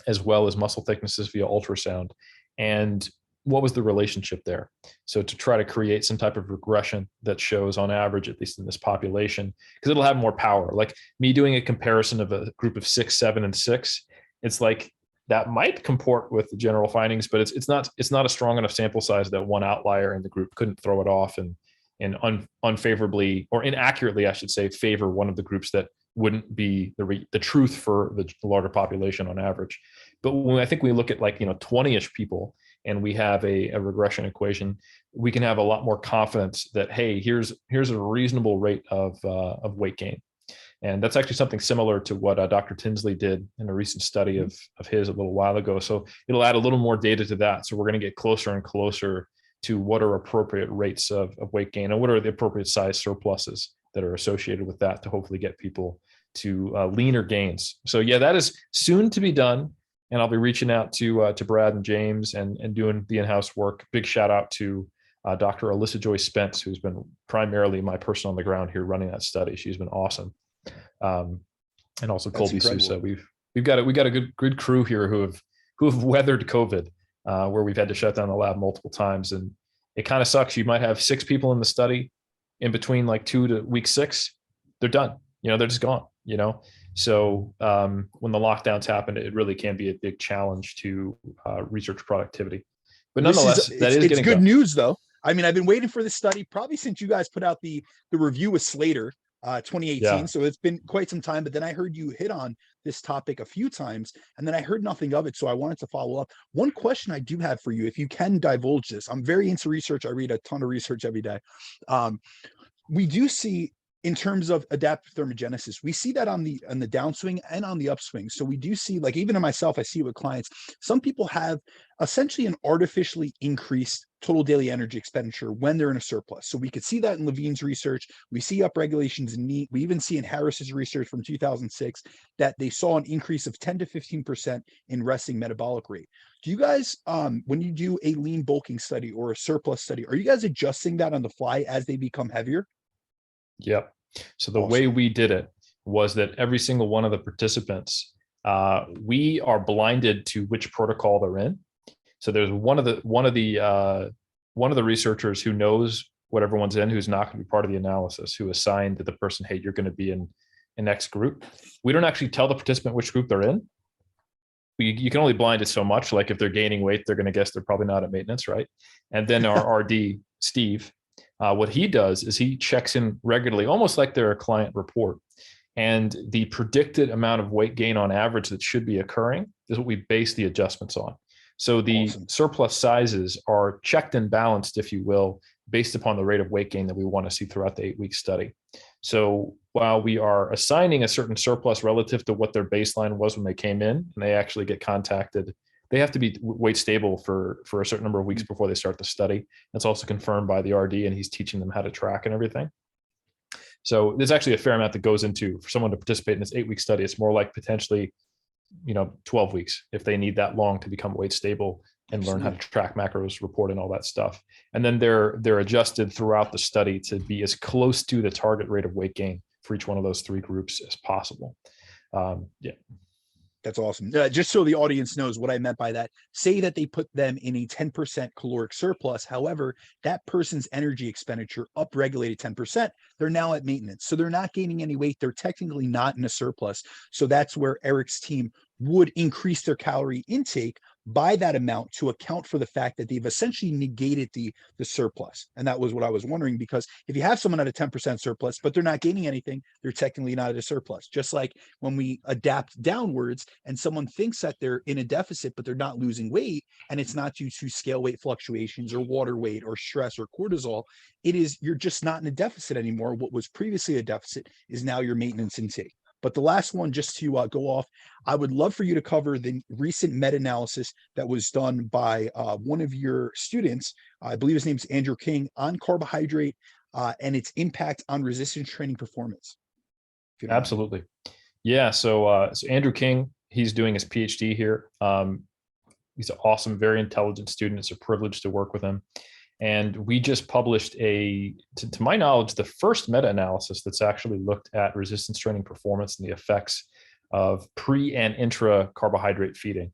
as well as muscle thicknesses via ultrasound. And what was the relationship there? So to try to create some type of regression that shows on average, at least in this population, because it'll have more power. Like me doing a comparison of a group of 6, 7, and 6, it's like that might comport with the general findings, but it's not a strong enough sample size that one outlier in the group couldn't throw it off and unfavorably, or inaccurately, I should say, favor one of the groups that wouldn't be the truth for the larger population on average. But when I think we look at 20-ish people and we have a regression equation, we can have a lot more confidence that, hey, here's a reasonable rate of weight gain. And that's actually something similar to what Dr. Tinsley did in a recent study of his a little while ago. So it'll add a little more data to that. So we're going to get closer and closer to what are appropriate rates of weight gain and what are the appropriate size surpluses that are associated with that to hopefully get people to leaner gains. So yeah, that is soon to be done. And I'll be reaching out to Brad and James and doing the in-house work. Big shout out to Dr. Alyssa Joy Spence, who's been primarily my person on the ground here running that study. She's been awesome. And also Colby Sousa. We've got a good crew here who have weathered COVID, where we've had to shut down the lab multiple times. And it kind of sucks. You might have 6 people in the study in between like 2 to week 6, they're done. They're just gone, So when the lockdowns happen, it really can be a big challenge to research productivity. But nonetheless, it's good news though. I mean, I've been waiting for this study probably since you guys put out the review with Slater, 2018. Yeah. So it's been quite some time, but then I heard you hit on this topic a few times and then I heard nothing of it. So I wanted to follow up. One question I do have for you, if you can divulge this, I'm very into research. I read a ton of research every day. We do see, in terms of adaptive thermogenesis, we see that on the downswing and on the upswing. So we do see, like, even in myself, I see it with clients, some people have essentially an artificially increased total daily energy expenditure when they're in a surplus. So we could see that in Levine's research. We see upregulations in NEAT. We even see in Harris's research from 2006 that they saw an increase of 10 to 15% in resting metabolic rate. Do you guys, when you do a lean bulking study or a surplus study, are you guys adjusting that on the fly as they become heavier? Yep. So the way we did it was that every single one of the participants, we are blinded to which protocol they're in. So there's one of the researchers who knows what everyone's in, who's not going to be part of the analysis, who assigned to the person, hey, you're going to be in X group. We don't actually tell the participant which group they're in. You can only blind it so much. Like if they're gaining weight, they're going to guess they're probably not at maintenance, right? And then our RD, Steve, what he does is he checks in regularly, almost like they're a client report. And the predicted amount of weight gain on average that should be occurring is what we base the adjustments on. So the surplus sizes are checked and balanced, if you will, based upon the rate of weight gain that we want to see throughout the 8-week study. So while we are assigning a certain surplus relative to what their baseline was when they came in, and they actually get contacted, they have to be weight stable for a certain number of weeks before they start the study. That's also confirmed by the RD, and he's teaching them how to track and everything. So there's actually a fair amount that goes into, for someone to participate in this 8-week study, it's more like potentially 12 weeks if they need that long to become weight stable and learn how to track macros, report, and all that stuff. And then they're adjusted throughout the study to be as close to the target rate of weight gain for each one of those 3 groups as possible. Yeah. That's awesome. Just so the audience knows what I meant by that, say that they put them in a 10% caloric surplus. However, that person's energy expenditure upregulated 10%. They're now at maintenance. So they're not gaining any weight. They're technically not in a surplus. So that's where Eric's team would increase their calorie intake by that amount to account for the fact that they've essentially negated the surplus. And that was what I was wondering, because if you have someone at a 10% surplus, but they're not gaining anything, they're technically not at a surplus. Just like when we adapt downwards and someone thinks that they're in a deficit, but they're not losing weight, and it's not due to scale weight fluctuations or water weight or stress or cortisol, it is, you're just not in a deficit anymore. What was previously a deficit is now your maintenance intake. But the last one, just to go off, I would love for you to cover the recent meta-analysis that was done by one of your students. I believe his name is Andrew King, on carbohydrate and its impact on resistance training performance. Absolutely. Yeah. So Andrew King, he's doing his PhD here. He's an awesome, very intelligent student. It's a privilege to work with him. And we just published to my knowledge, the first meta-analysis that's actually looked at resistance training performance and the effects of pre and intra carbohydrate feeding.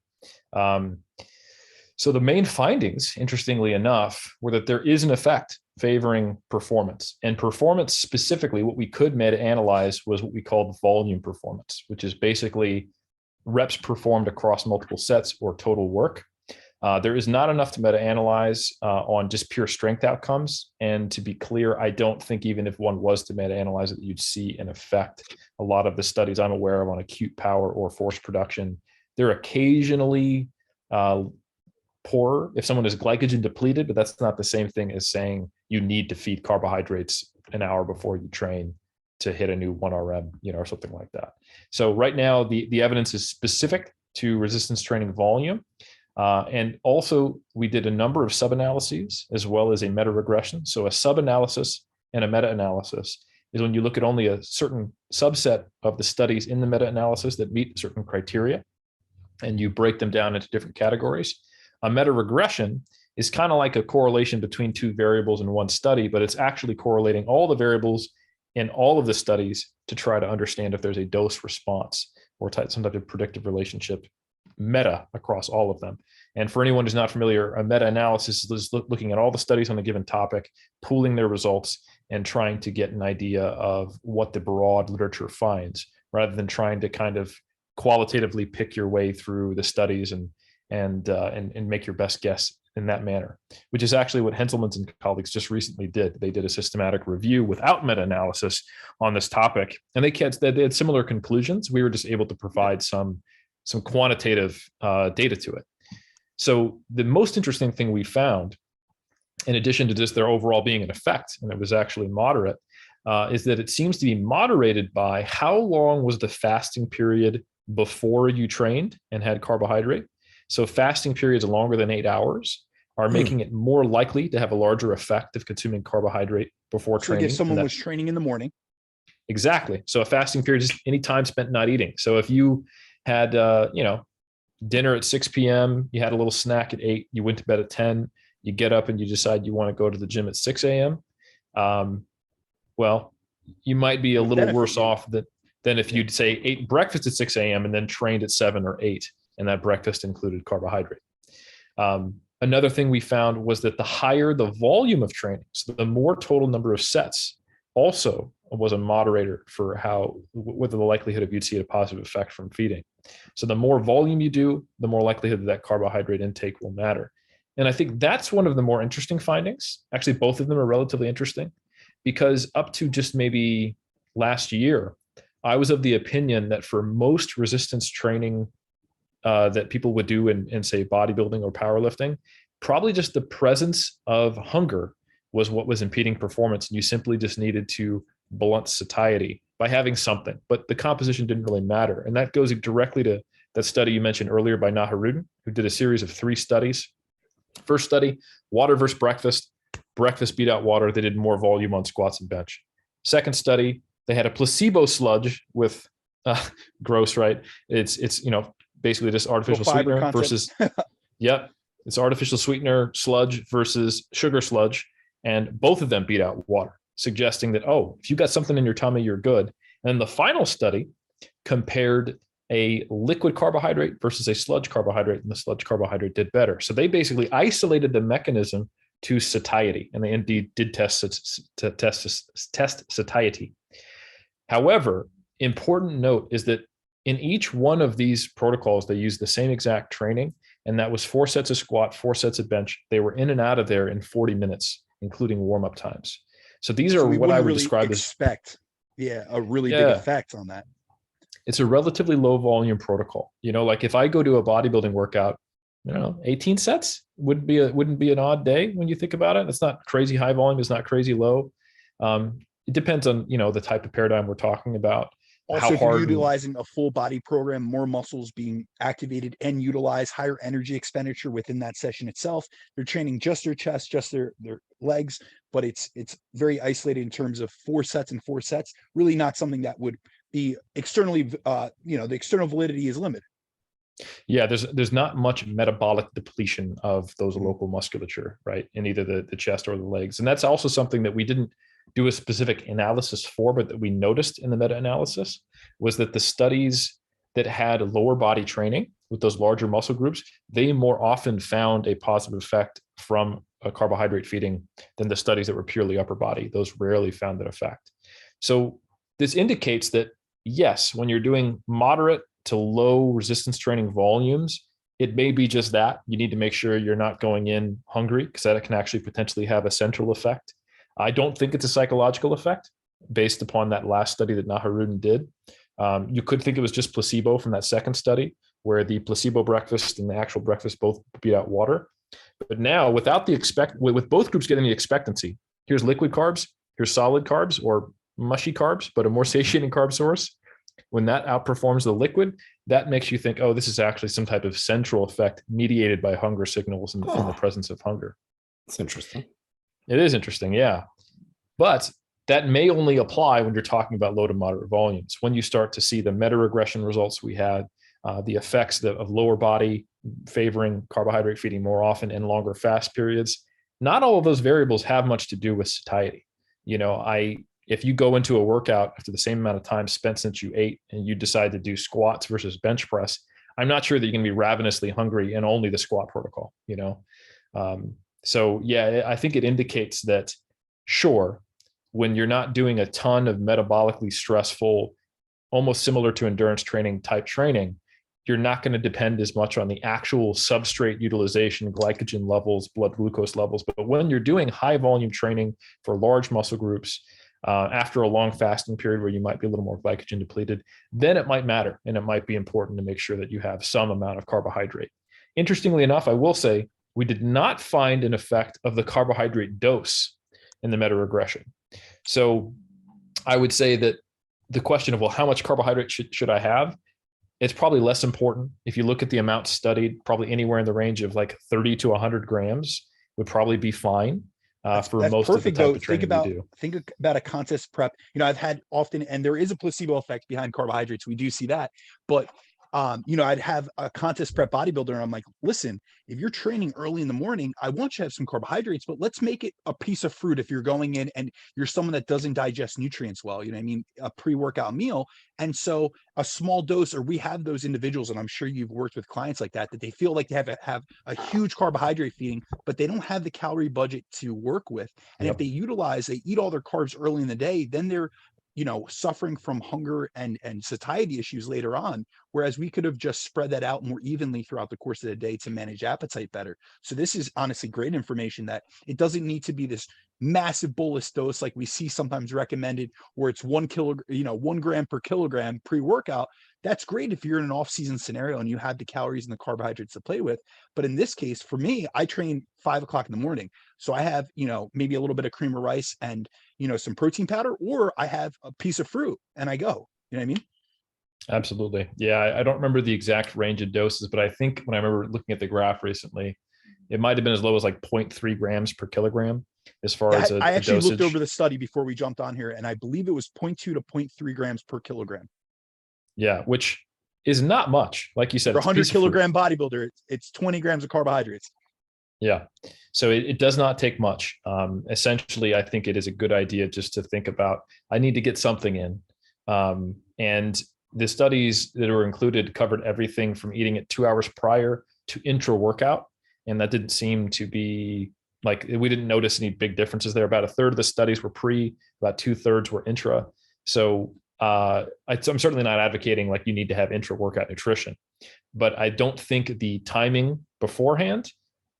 So the main findings, interestingly enough, were that there is an effect favoring performance. And performance specifically, what we could meta-analyze was what we called volume performance, which is basically reps performed across multiple sets or total work. There is not enough to meta-analyze on just pure strength outcomes. And to be clear, I don't think even if one was to meta-analyze it, you'd see an effect. A lot of the studies I'm aware of on acute power or force production, they're occasionally poorer if someone is glycogen depleted, but that's not the same thing as saying you need to feed carbohydrates an hour before you train to hit a new 1RM, or something like that. So right now, the evidence is specific to resistance training volume. And also, we did a number of sub-analyses as well as a meta-regression. So a sub-analysis and a meta-analysis is when you look at only a certain subset of the studies in the meta-analysis that meet certain criteria, and you break them down into different categories. A meta-regression is kind of like a correlation between two variables in one study, but it's actually correlating all the variables in all of the studies to try to understand if there's a dose response or some type of predictive relationship meta across all of them. And for anyone who's not familiar, a meta-analysis is looking at all the studies on a given topic, pooling their results, and trying to get an idea of what the broad literature finds, rather than trying to kind of qualitatively pick your way through the studies and make your best guess in that manner, which is actually what Henselman's and colleagues just recently did. They did a systematic review without meta-analysis on this topic, and they had similar conclusions. We were just able to provide some quantitative data to it. So the most interesting thing we found, in addition to just there overall being an effect, and it was actually moderate, is that it seems to be moderated by how long was the fasting period before you trained and had carbohydrate. So fasting periods longer than 8 hours are making it more likely to have a larger effect of consuming carbohydrate before training. Like if someone was training in the morning. Exactly. So a fasting period is any time spent not eating. So if you had, dinner at 6 p.m., you had a little snack at 8, you went to bed at 10, you get up and you decide you want to go to the gym at 6 a.m. Well, you might be a little worse off than if you'd say ate breakfast at 6 a.m. and then trained at 7 or 8. And that breakfast included carbohydrate. Another thing we found was that the higher the volume of training, so the more total number of sets, also was a moderator for whether the likelihood of you'd see a positive effect from feeding. So the more volume you do, the more likelihood that carbohydrate intake will matter. And I think that's one of the more interesting findings. Actually, both of them are relatively interesting, because up to just maybe last year, I was of the opinion that for most resistance training that people would do in say bodybuilding or powerlifting, probably just the presence of hunger was what was impeding performance, and you simply just needed to blunt satiety by having something, but the composition didn't really matter. And that goes directly to that study you mentioned earlier by Naharudin, who did a series of 3 studies. First study, water versus breakfast. Breakfast beat out water. They did more volume on squats and bench. Second study, they had a placebo sludge with gross, right? It's basically just artificial sweetener content versus it's artificial sweetener sludge versus sugar sludge, and both of them beat out water, suggesting that, if you got something in your tummy, you're good. And the final study compared a liquid carbohydrate versus a sludge carbohydrate, and the sludge carbohydrate did better. So they basically isolated the mechanism to satiety, and they indeed did test satiety. However, important note is that in each one of these protocols, they used the same exact training, and that was 4 sets of squat, 4 sets of bench. They were in and out of there in 40 minutes, including warm-up times. So these are what I would describe as a really big effect on that. It's a relatively low volume protocol. Like if I go to a bodybuilding workout, 18 sets wouldn't be an odd day when you think about it. It's not crazy high volume. It's not crazy low. It depends on, the type of paradigm we're talking about. Also, if you're utilizing a full body program, more muscles being activated and utilize, higher energy expenditure within that session itself. They're training just their chest, just their legs, but it's very isolated in terms of 4 sets and 4 sets. Really not something that would be externally, the external validity is limited. Yeah, there's not much metabolic depletion of those Mhm. local musculature, right, in either the chest or the legs. And that's also something that we didn't do a specific analysis for, but that we noticed in the meta-analysis was that the studies that had lower body training with those larger muscle groups, they more often found a positive effect from a carbohydrate feeding than the studies that were purely upper body. Those rarely found that effect. So this indicates that, yes, when you're doing moderate to low resistance training volumes, it may be just that. You need to make sure you're not going in hungry, because that can actually potentially have a central effect. I don't think it's a psychological effect based upon that last study that Naharudin did. You could think it was just placebo from that second study, where the placebo breakfast and the actual breakfast both beat out water. But now, without the with both groups getting the expectancy, here's liquid carbs, here's solid carbs or mushy carbs, but a more satiating carb source. When that outperforms the liquid, that makes you think, oh, this is actually some type of central effect mediated by hunger signals in the presence of hunger. That's interesting. It is interesting, yeah. But that may only apply when you're talking about low to moderate volumes. When you start to see the meta-regression results we had, the effects of lower body favoring carbohydrate feeding more often and longer fast periods, not all of those variables have much to do with satiety. If you go into a workout after the same amount of time spent since you ate and you decide to do squats versus bench press, I'm not sure that you're going to be ravenously hungry in only the squat protocol, So yeah, I think it indicates that, sure, when you're not doing a ton of metabolically stressful, almost similar to endurance training type training, you're not going to depend as much on the actual substrate utilization, glycogen levels, blood glucose levels. But when you're doing high volume training for large muscle groups, after a long fasting period where you might be a little more glycogen depleted, then it might matter. And it might be important to make sure that you have some amount of carbohydrate. Interestingly enough, I will say we did not find an effect of the carbohydrate dose in the meta-regression. So I would say that the question of, well, how much carbohydrate should I have? It's probably less important. If you look at the amount studied, probably anywhere in the range of like 30 to 100 grams would probably be fine. For that's most perfect, of the type though. of training we do. Think about a contest prep. I've had often, and there is a placebo effect behind carbohydrates. We do see that, but I'd have a contest prep bodybuilder, and I'm like, listen, if you're training early in the morning, I want you to have some carbohydrates, but let's make it a piece of fruit if you're going in and you're someone that doesn't digest nutrients well, a pre-workout meal. And so a small dose, or we have those individuals, and I'm sure you've worked with clients like that they feel like they have a huge carbohydrate feeding, but they don't have the calorie budget to work with. And if they eat all their carbs early in the day, then they're suffering from hunger and satiety issues later on, whereas we could have just spread that out more evenly throughout the course of the day to manage appetite better. So this is honestly great information, that it doesn't need to be this massive bolus dose like we see sometimes recommended, where it's 1 gram per kilogram pre-workout. That's great if you're in an off-season scenario and you have the calories and the carbohydrates to play with. But in this case, for me, I train 5 o'clock in the morning. So I have, maybe a little bit of cream of rice and, some protein powder, or I have a piece of fruit and I go, you know what I mean? Absolutely. Yeah. I don't remember the exact range of doses, but I think when I remember looking at the graph recently, it might've been as low as like 0.3 grams per kilogram as far as I actually dosage. looked over the study before we jumped on here, and I believe it was 0.2 to 0.3 grams per kilogram. Yeah. Which is not much. Like you said, for a 100 kilogram bodybuilder, it's 20 grams of carbohydrates. Yeah. So it does not take much. Essentially, I think it is a good idea just to think about, I need to get something in. And the studies that were included covered everything from eating it 2 hours prior to intra workout. And that didn't seem to be like, we didn't notice any big differences there. About a third of the studies were pre, about 2/3 were intra. So I'm certainly not advocating like you need to have intra workout nutrition, but I don't think the timing beforehand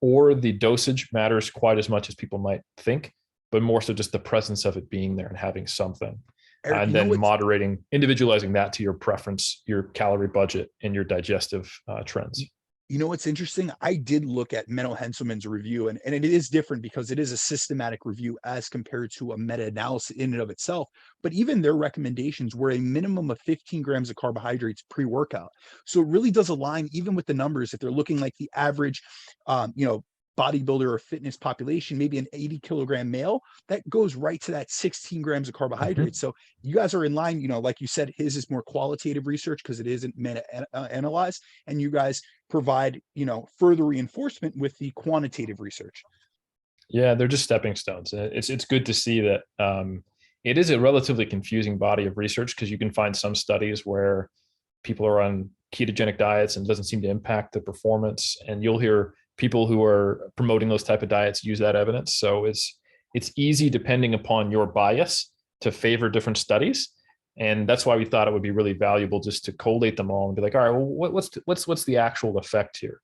or the dosage matters quite as much as people might think, but more so just the presence of it being there and having something. Eric, and then moderating, individualizing that to your preference, your calorie budget, and your digestive trends. You know what's interesting? I did look at Menno Henselman's review, and it is different because it is a systematic review as compared to a meta-analysis in and of itself. But even their recommendations were a minimum of 15 grams of carbohydrates pre-workout. So it really does align even with the numbers. If they're looking like the average, bodybuilder or fitness population, maybe an 80 kilogram male, that goes right to that 16 grams of carbohydrates. So you guys are in line, like you said, his is more qualitative research because it isn't meta-analyzed, and you guys provide, further reinforcement with the quantitative research. Yeah, they're just stepping stones. It's good to see that it is a relatively confusing body of research, because you can find some studies where people are on ketogenic diets and it doesn't seem to impact the performance, and you'll hear people who are promoting those type of diets use that evidence. So it's easy, depending upon your bias, to favor different studies. And that's why we thought it would be really valuable just to collate them all and be like, all right, well, what's the actual effect here?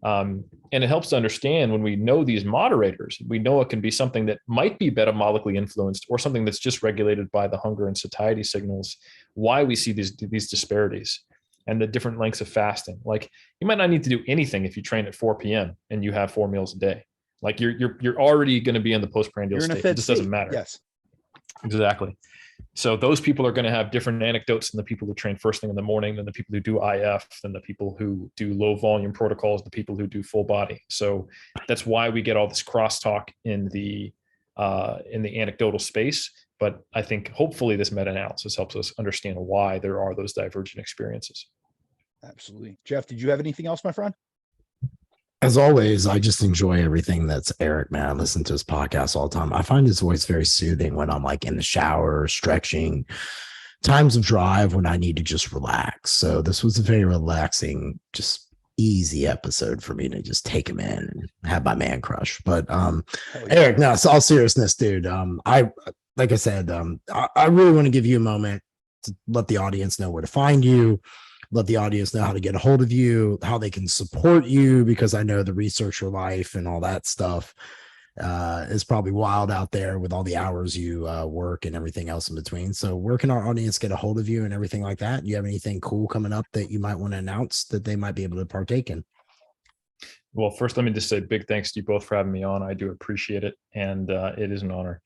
And it helps to understand, when we know these moderators, we know it can be something that might be metabolically influenced, or something that's just regulated by the hunger and satiety signals, why we see these disparities and the different lengths of fasting. Like, you might not need to do anything if you train at 4 p.m. and you have 4 meals a day. Like, you're already going to be in the postprandial state. It just doesn't matter. Yes, exactly. So those people are going to have different anecdotes than the people who train first thing in the morning, than the people who do IF, than the people who do low volume protocols, the people who do full body. So that's why we get all this crosstalk in the anecdotal space. But I think hopefully this meta-analysis helps us understand why there are those divergent experiences. Absolutely. Jeff, did you have anything else, my friend? As always, I just enjoy everything that's Eric, man. I listen to his podcast all the time. I find his voice very soothing when I'm like in the shower, stretching, times of drive when I need to just relax. So this was a very relaxing, just easy episode for me to just take him in and have my man crush. But Eric, no, it's all seriousness, dude. Like I said, I really want to give you a moment to let the audience know where to find you. Let the audience know how to get a hold of you, how they can support you, because I know the researcher life and all that stuff is probably wild out there with all the hours you work and everything else in between. So where can our audience get a hold of you and everything like that? Do you have anything cool coming up that you might want to announce that they might be able to partake in? Well, first, let me just say big thanks to you both for having me on. I do appreciate it, and it is an honor.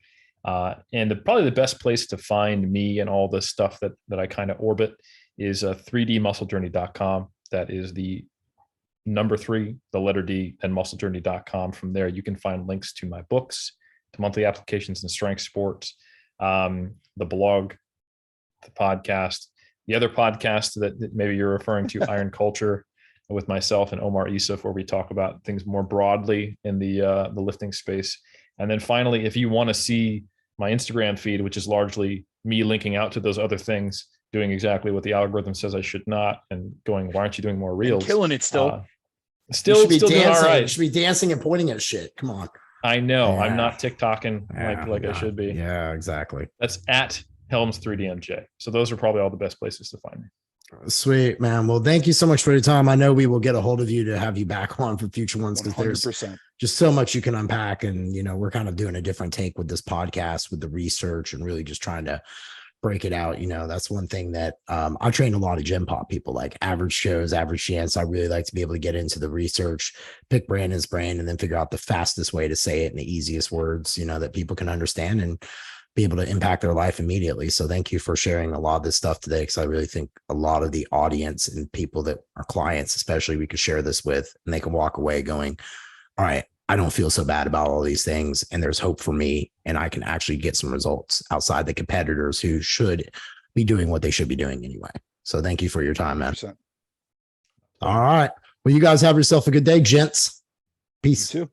And probably the best place to find me and all the stuff that I kind of orbit is 3dmusclejourney.com. That is the number 3, the letter D, and musclejourney.com. From there, you can find links to my books, to monthly applications in strength sports, the blog, the podcast, the other podcast that maybe you're referring to, Iron Culture, with myself and Omar Isuf, where we talk about things more broadly in the lifting space. And then finally, if you want to see my Instagram feed, which is largely me linking out to those other things, doing exactly what the algorithm says I should not, and going, why aren't you doing more reels? And killing it still. Still dancing. Doing all right. You should be dancing and pointing at shit. Come on. I know. Yeah. I'm not TikToking like I should be. Yeah, exactly. That's at Helms 3DMJ. So those are probably all the best places to find me. Sweet, man. Well, thank you so much for your time. I know we will get a hold of you to have you back on for future ones, because there's just so much you can unpack. And, we're kind of doing a different take with this podcast, with the research, and really just trying to break it out. That's one thing that I train a lot of gym pop people, like average shows, average chance. I really like to be able to get into the research, pick Brandon's brain, and then figure out the fastest way to say it in the easiest words, that people can understand and be able to impact their life immediately. So thank you for sharing a lot of this stuff today, because I really think a lot of the audience and people that are clients, especially, we could share this with, and they can walk away going, all right, I don't feel so bad about all these things, and there's hope for me, and I can actually get some results outside the competitors who should be doing what they should be doing anyway. So thank you for your time, man. 100%. All right. Well, you guys have yourself a good day, gents. Peace. You too.